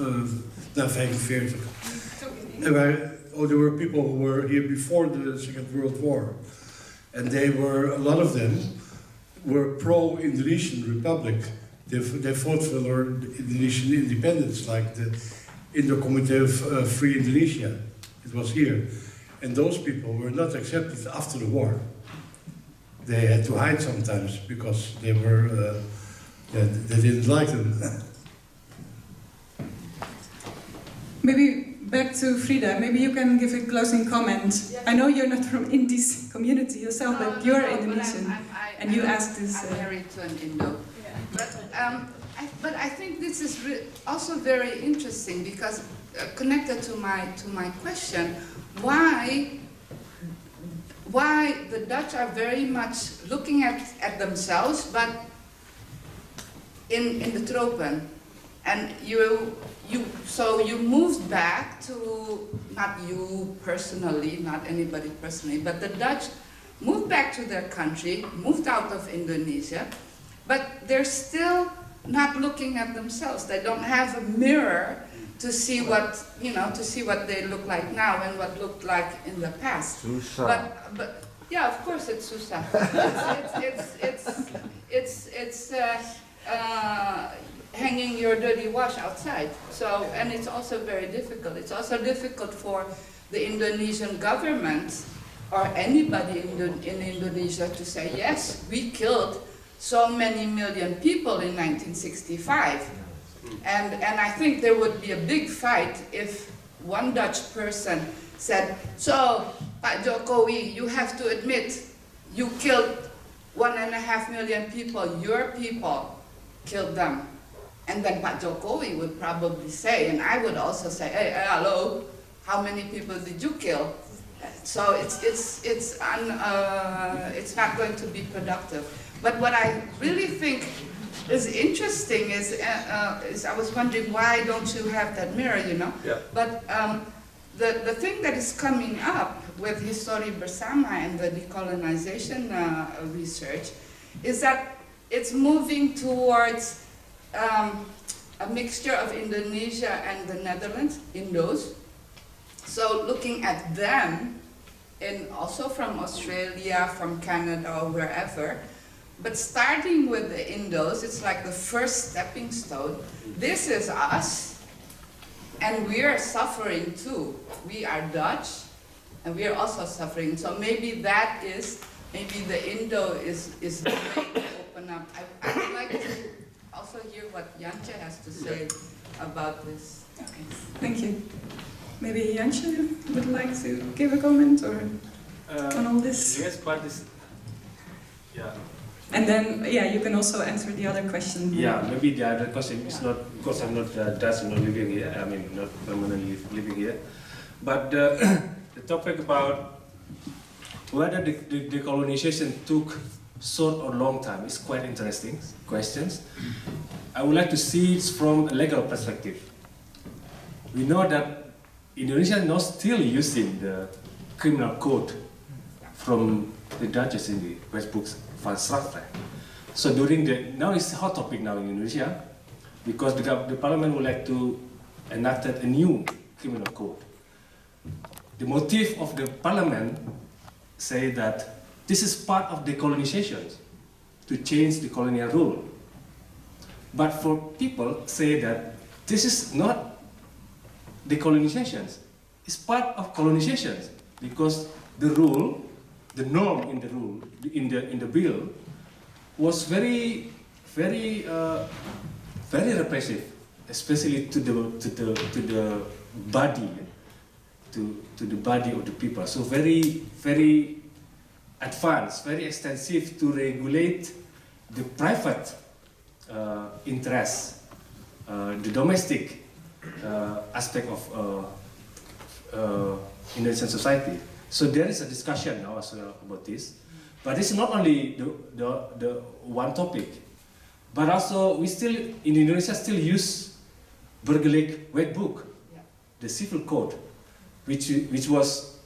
na 45. There were people who were here before the Second World War, and a lot of them were pro-Indonesian Republic. They fought for Indonesian independence, like the Indo-Comité of Free Indonesia. It was here. And those people were not accepted after the war. They had to hide sometimes because they were, they didn't like them. Maybe back to Frida, maybe you can give a closing comment. Yes. I know you're not from Indi's community yourself, but you're Indonesian, and you asked this. I'm married to an Indo. Yeah. But I think this is also very interesting because connected to my question, why the Dutch are very much looking at themselves, but in the tropen, and so you moved back to, not you personally, not anybody personally, but the Dutch moved back to their country, moved out of Indonesia, but they're still not looking at themselves. They don't have a mirror to see what, to see what they look like now and what looked like in the past. Susah. But yeah, of course it's susah. It's hanging your dirty wash outside. So, and it's also very difficult. It's also difficult for the Indonesian government or anybody in Indonesia to say, yes, we killed so many million people in 1965. And I think there would be a big fight if one Dutch person said, so, Pak Jokowi, you have to admit you killed 1.5 million people, your people killed them. And then Pak Jokowi would probably say, and I would also say, hey, hello, how many people did you kill? So it's not going to be productive. But what I really think is interesting is I was wondering, why don't you have that mirror, Yeah. But the thing that is coming up with Histori Bersama and the decolonization research is that it's moving towards a mixture of Indonesia and the Netherlands, Indos. So looking at them, and also from Australia, from Canada, or wherever, but starting with the Indos, it's like the first stepping stone. This is us, and we are suffering too. We are Dutch, and we are also suffering. So maybe that is, maybe the Indo is the way to open up. I would like to also hear what Yance has to say about this. Okay, thank you. Maybe Yance would like to give a comment or on all this? Yes, part is, yeah. And then, yeah, you can also answer the other question. Yeah, maybe the other question is not, because I'm not Dutch, I'm not living here, I mean, not permanently living here. But the topic about whether the decolonization took short or long time is quite interesting questions. I would like to see it from a legal perspective. We know that Indonesia is not still using the criminal code from the Dutch in the Westbrook van Strafrecht. So now it's a hot topic now in Indonesia, because the parliament would like to enact a new criminal code. The motive of the parliament say that this is part of decolonization, to change the colonial rule. But for people say that this is not decolonization, it's part of colonization, because the rule, the norm in the rule, in the bill, was very repressive, especially to the body, to the body of the people. So very advanced, very extensive to regulate the private interests, the domestic aspect of Indonesian society. So there is a discussion now as well about this, but it's not only the one topic, but also we still in Indonesia still use burgerlijk wetboek, the civil code, which was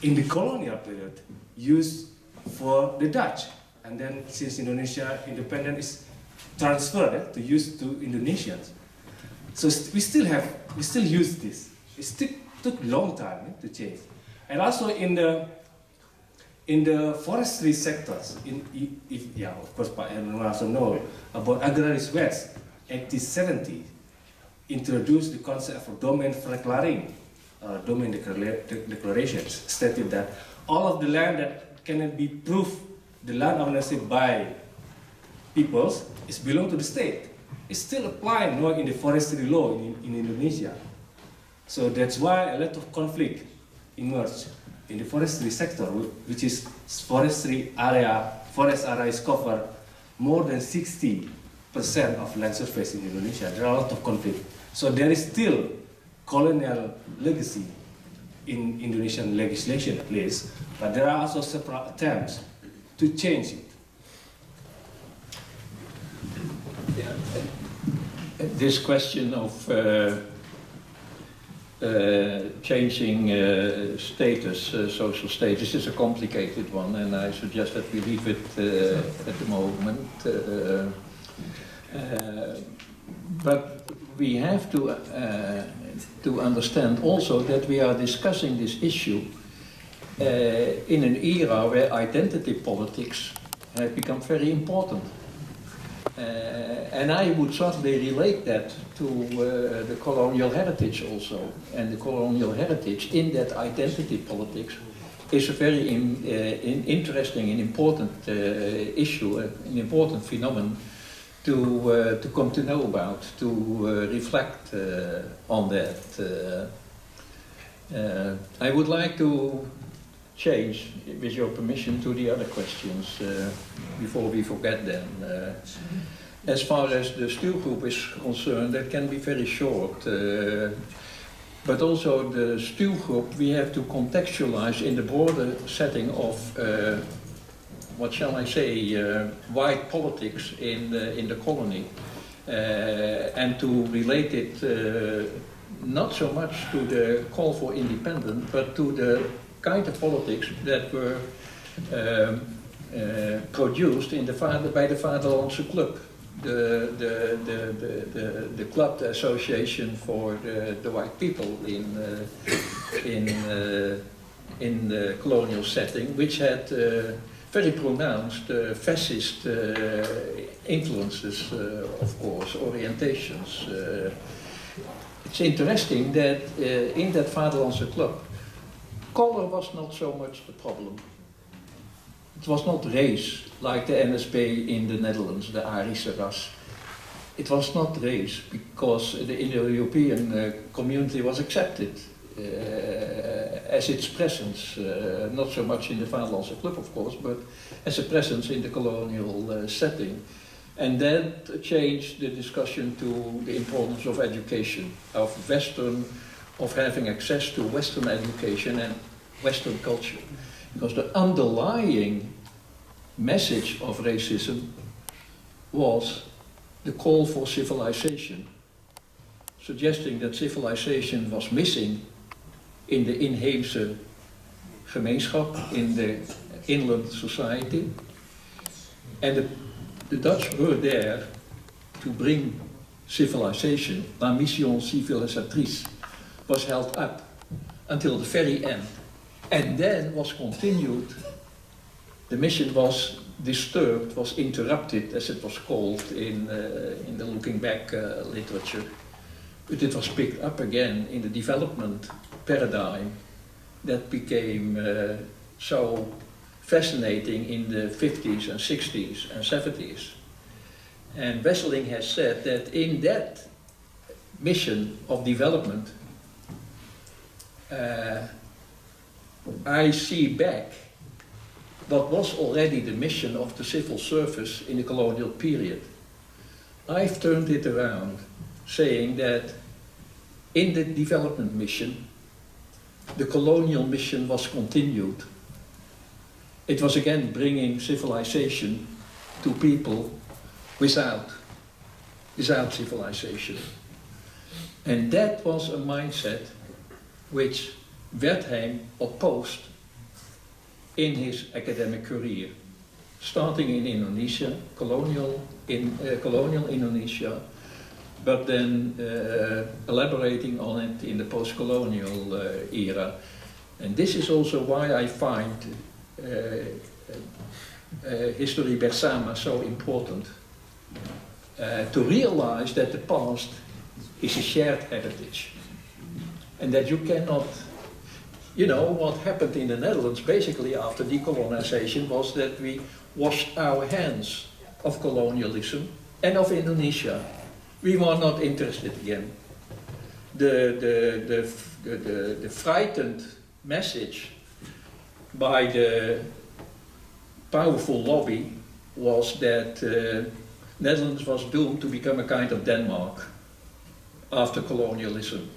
in the colonial period used for the Dutch, and then since Indonesia independent is transferred to use to Indonesians. So we still use this. It still took a long time to change. And also in the forestry sectors, of course, Pak Jan also know about Agraris West, 1870, introduced the concept of domain verklaring, domain declarations stated that all of the land that cannot be proved the land ownership by peoples is belong to the state. It's still applying now in the forestry law in Indonesia. So that's why a lot of conflict emerged in the forestry sector, which is forest area is covered more than 60% of land surface in Indonesia. There are a lot of conflict. So there is still colonial legacy in Indonesian legislation at least, but there are also several attempts to change it. This question of changing status, social status, is a complicated one, and I suggest that we leave it at the moment. But we have to understand also that we are discussing this issue in an era where identity politics have become very important. And I would certainly relate that to the colonial heritage also. And the colonial heritage in that identity politics is a very interesting and important issue, an important phenomenon to come to know about, to reflect on that. I would like to change, with your permission, to the other questions before we forget them. As far as the stuurgroep is concerned, that can be very short. But also the stuurgroep we have to contextualize in the broader setting of, what shall I say, white politics in the colony. And to relate it not so much to the call for independence, but to the kind of politics that were produced in by the Vaderlandse Club, the club, the association for the white people in the colonial setting, which had very pronounced fascist influences, of course, orientations. It's interesting that in that Vaderlandse Club, color was not so much the problem. It was not race, like the NSB in the Netherlands, the Arische ras. It was not race, because the Indo-European community was accepted as its presence, not so much in the Vaderlandse Club, of course, but as a presence in the colonial setting. And that changed the discussion to the importance of education, of having access to Western education and Western culture. Because the underlying message of racism was the call for civilization, suggesting that civilization was missing in the inheemse gemeenschap, in the inland society. And the Dutch were there to bring civilization. La mission civilisatrice was held up until the very end, and then was continued. The mission was disturbed, was interrupted, as it was called in the looking back literature, but it was picked up again in the development paradigm that became so fascinating in the 50s and 60s and 70s. And Wesseling has said that in that mission of development, I see back what was already the mission of the civil service in the colonial period. I've turned it around, saying that in the development mission, the colonial mission was continued. It was again bringing civilization to people without civilization. And that was a mindset which Wertheim opposed in his academic career, starting in Indonesia, colonial Indonesia, but then elaborating on it in the post-colonial era. And this is also why I find history bersama so important, to realize that the past is a shared heritage. and that you cannot, you know, what happened in the Netherlands basically after decolonization was that we washed our hands of colonialism and of Indonesia. We were not interested again. The frightened message by the powerful lobby was that Netherlands was doomed to become a kind of Denmark after colonialism,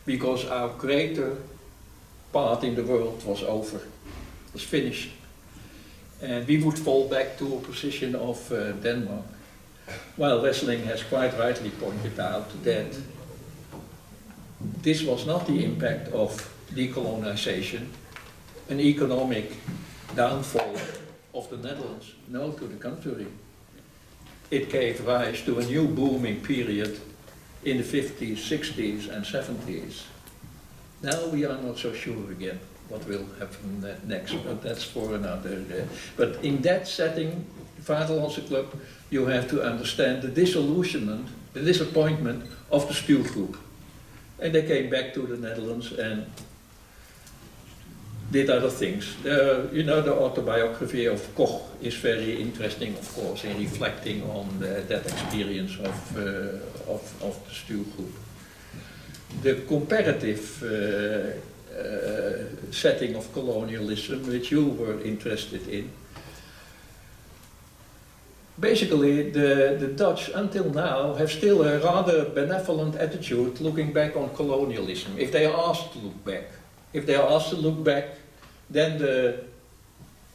because our greater part in the world was over, was finished. And we would fall back to a position of Denmark. While Wessling has quite rightly pointed out that this was not the impact of decolonization, an economic downfall of the Netherlands. No, to the contrary. It gave rise to a new booming period in the 50s, 60s and 70s. Now we are not so sure again what will happen next, but that's for another day. But in that setting, Vaderlandse Club, you have to understand the disillusionment, the disappointment of the Stuurgroep. And they came back to the Netherlands and did other things. You know, the autobiography of Koch is very interesting, of course, in reflecting on that experience of the Stuurgroep. The comparative setting of colonialism, which you were interested in, basically the Dutch until now have still a rather benevolent attitude looking back on colonialism, if they are asked to look back. If they are asked to look back, then the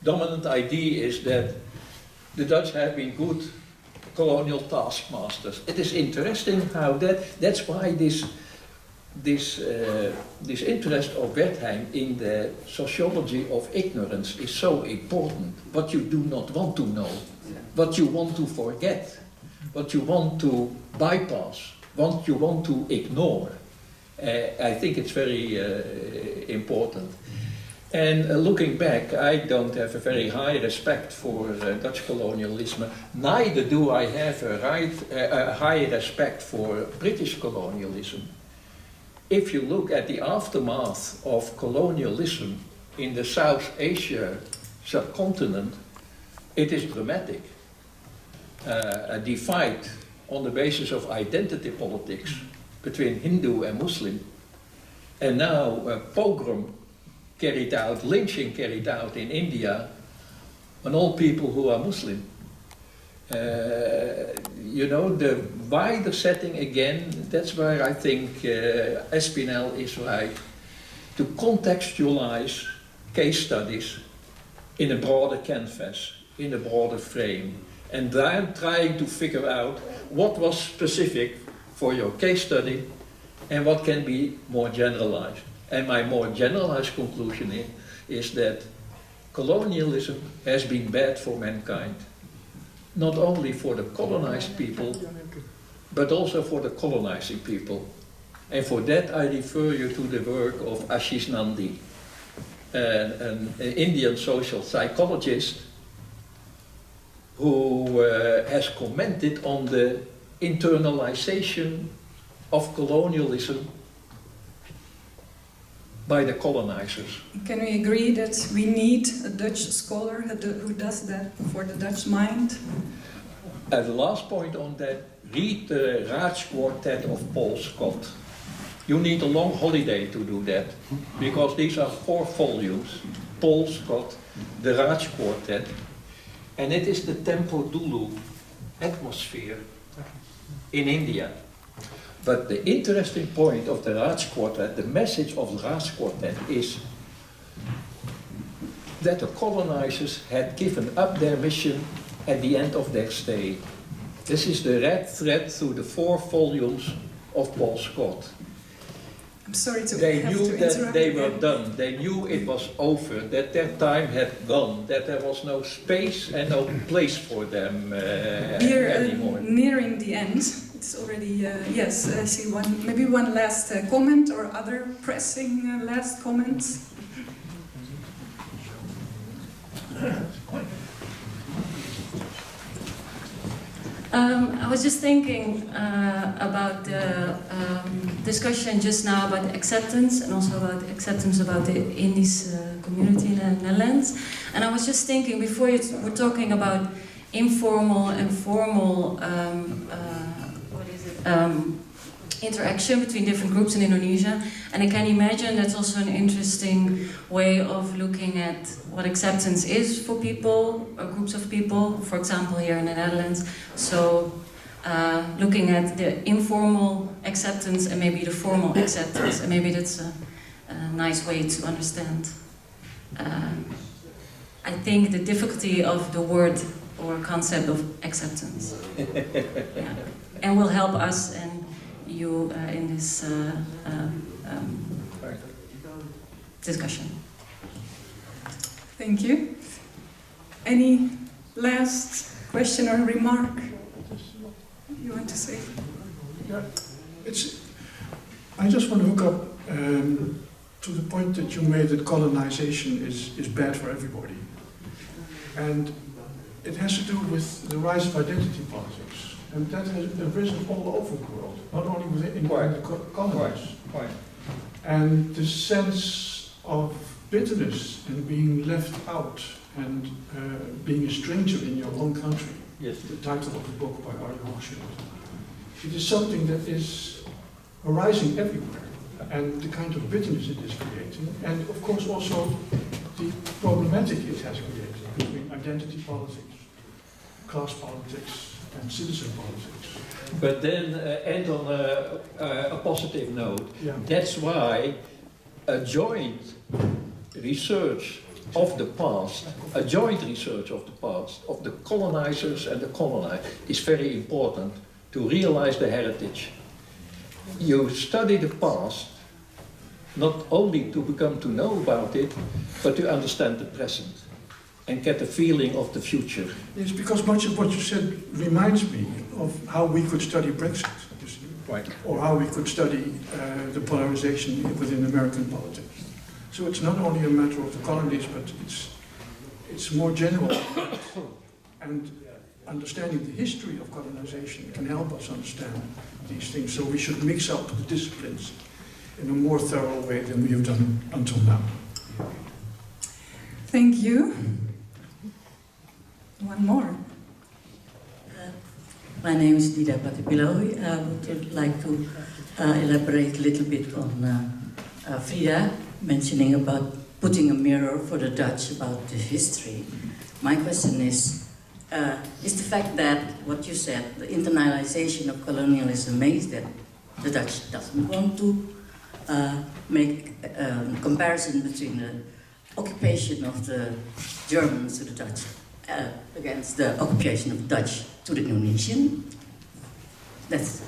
dominant idea is that the Dutch have been good colonial taskmasters. It is interesting how that's why this interest of Wertheim in the sociology of ignorance is so important. What you do not want to know, what you want to forget, what you want to bypass, what you want to ignore. I think it's very important. And looking back, I don't have a very high respect for Dutch colonialism. Neither do I have a high respect for British colonialism. If you look at the aftermath of colonialism in the South Asia subcontinent, it is dramatic. A divide on the basis of identity politics between Hindu and Muslim, and now a pogrom carried out, lynching carried out in India on all people who are Muslim. You know, the wider setting again, that's where I think Espinel is right, to contextualize case studies in a broader canvas, in a broader frame, and then trying to figure out what was specific for your case study and what can be more generalized. And my more generalized conclusion is that colonialism has been bad for mankind. Not only for the colonized people, but also for the colonizing people. And for that I refer you to the work of Ashish Nandi, an Indian social psychologist who has commented on the internalization of colonialism by the colonizers. Can we agree that we need a Dutch scholar who does that for the Dutch mind? The last point on that, read the Raj Quartet of Paul Scott. You need a long holiday to do that, because these are 4 volumes. Paul Scott, the Raj Quartet, and it is the Tempo Dulu atmosphere in India. But the interesting point of the Raj Quartet, the message of the Raj Quartet is that the colonizers had given up their mission at the end of their stay. This is the red thread through the 4 volumes of Paul Scott. I'm sorry to They have knew to that interrupt they again. were done. They knew it was over, that their time had gone, that there was no space and no place for them We're anymore. nearing the end. It's already, yes, I see maybe one last comment or other pressing last comments. I was just thinking about the discussion just now about acceptance and also about acceptance about the Indies community in the Netherlands. And I was just thinking, before you were talking about informal and formal interaction between different groups in Indonesia, and I can imagine that's also an interesting way of looking at what acceptance is for people or groups of people, for example here in the Netherlands. So looking at the informal acceptance and maybe the formal acceptance, and maybe that's a nice way to understand. I think the difficulty of the word or concept of acceptance, yeah. And will help us and you in this discussion. Thank you. Any last question or remark you want to say? Yeah, I just want to hook up to the point that you made that colonization is bad for everybody. And it has to do with the rise of identity politics. And that has arisen all over the world, not only within the colonies. And the sense of bitterness and being left out and being a stranger in your own country. Yes. The title of the book by Marjolein. It is something that is arising everywhere, and the kind of bitterness it is creating, and of course also the problematic it has created between identity politics, class politics, and citizen politics. But then end on a positive note. Yeah. That's why a joint research of the past, of the colonizers and the colonized, is very important to realize the heritage. You study the past not only to become to know about it, but to understand the present and get a feeling of the future. Yes, because much of what you said reminds me of how we could study Brexit, you see, right. Or how we could study the polarization within American politics. So it's not only a matter of the colonies, but it's more general. And understanding the history of colonization can help us understand these things. So we should mix up the disciplines in a more thorough way than we have done until now. Thank you. One more. My name is Dida Patipilawi. I would like to elaborate a little bit on Frida mentioning about putting a mirror for the Dutch about the history. My question is the fact that what you said, the internalization of colonialism, makes that the Dutch doesn't want to make a comparison between the occupation of the Germans to the Dutch against the occupation of the Dutch to the Indonesian. That is.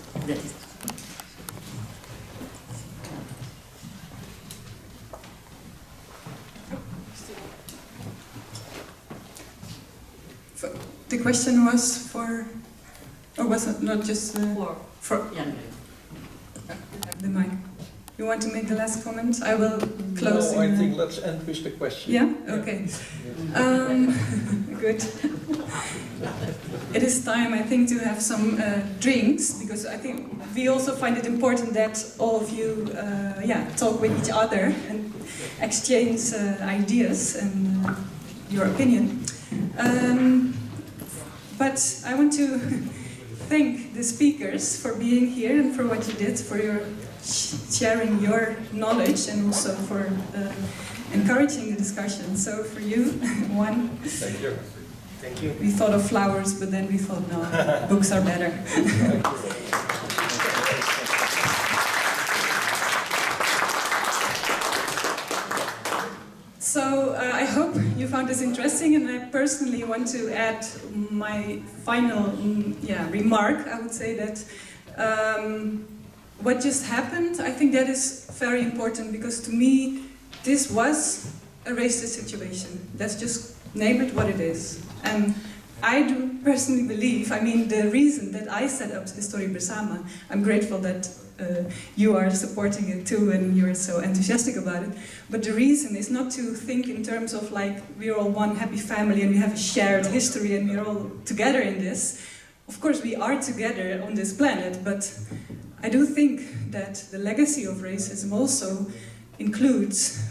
The question was for, or was it not just for Jan the mic? You want to make the last comment? I will close. No, I think let's end with the question. Yeah? Okay. Good. It is time, I think, to have some drinks, because I think we also find it important that all of you talk with each other and exchange ideas and your opinion. But I want to thank the speakers for being here and for what you did, for your sharing your knowledge, and also for encouraging the discussion. So for you, one. Thank you. Thank you. We thought of flowers, but then we thought, no, books are better. So I hope you found this interesting, and I personally want to add my final remark. I would say that what just happened, I think that is very important, because to me this was a racist situation. Let's just name it what it is. And I do personally believe, I mean, the reason that I set up Historie Bersama, I'm grateful that you are supporting it too and you're so enthusiastic about it, but the reason is not to think in terms of like we're all one happy family and we have a shared history and we're all together in this, of course we are together on this planet, but I do think that the legacy of racism also includes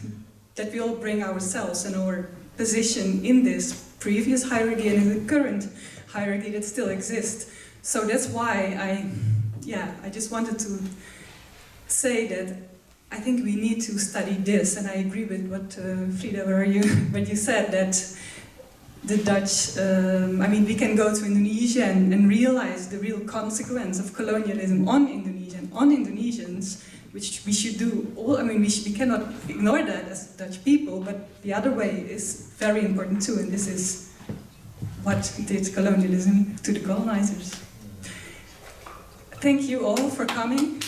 that we all bring ourselves and our position in this previous hierarchy and in the current hierarchy that still exists. So that's why I just wanted to say that I think we need to study this, and I agree with what Frida, when you said that the Dutch, we can go to Indonesia and realize the real consequence of colonialism on Indonesia and on Indonesians, which we should do all. We cannot ignore that as Dutch people, but the other way is very important too, and this is what did colonialism to the colonizers. Thank you all for coming.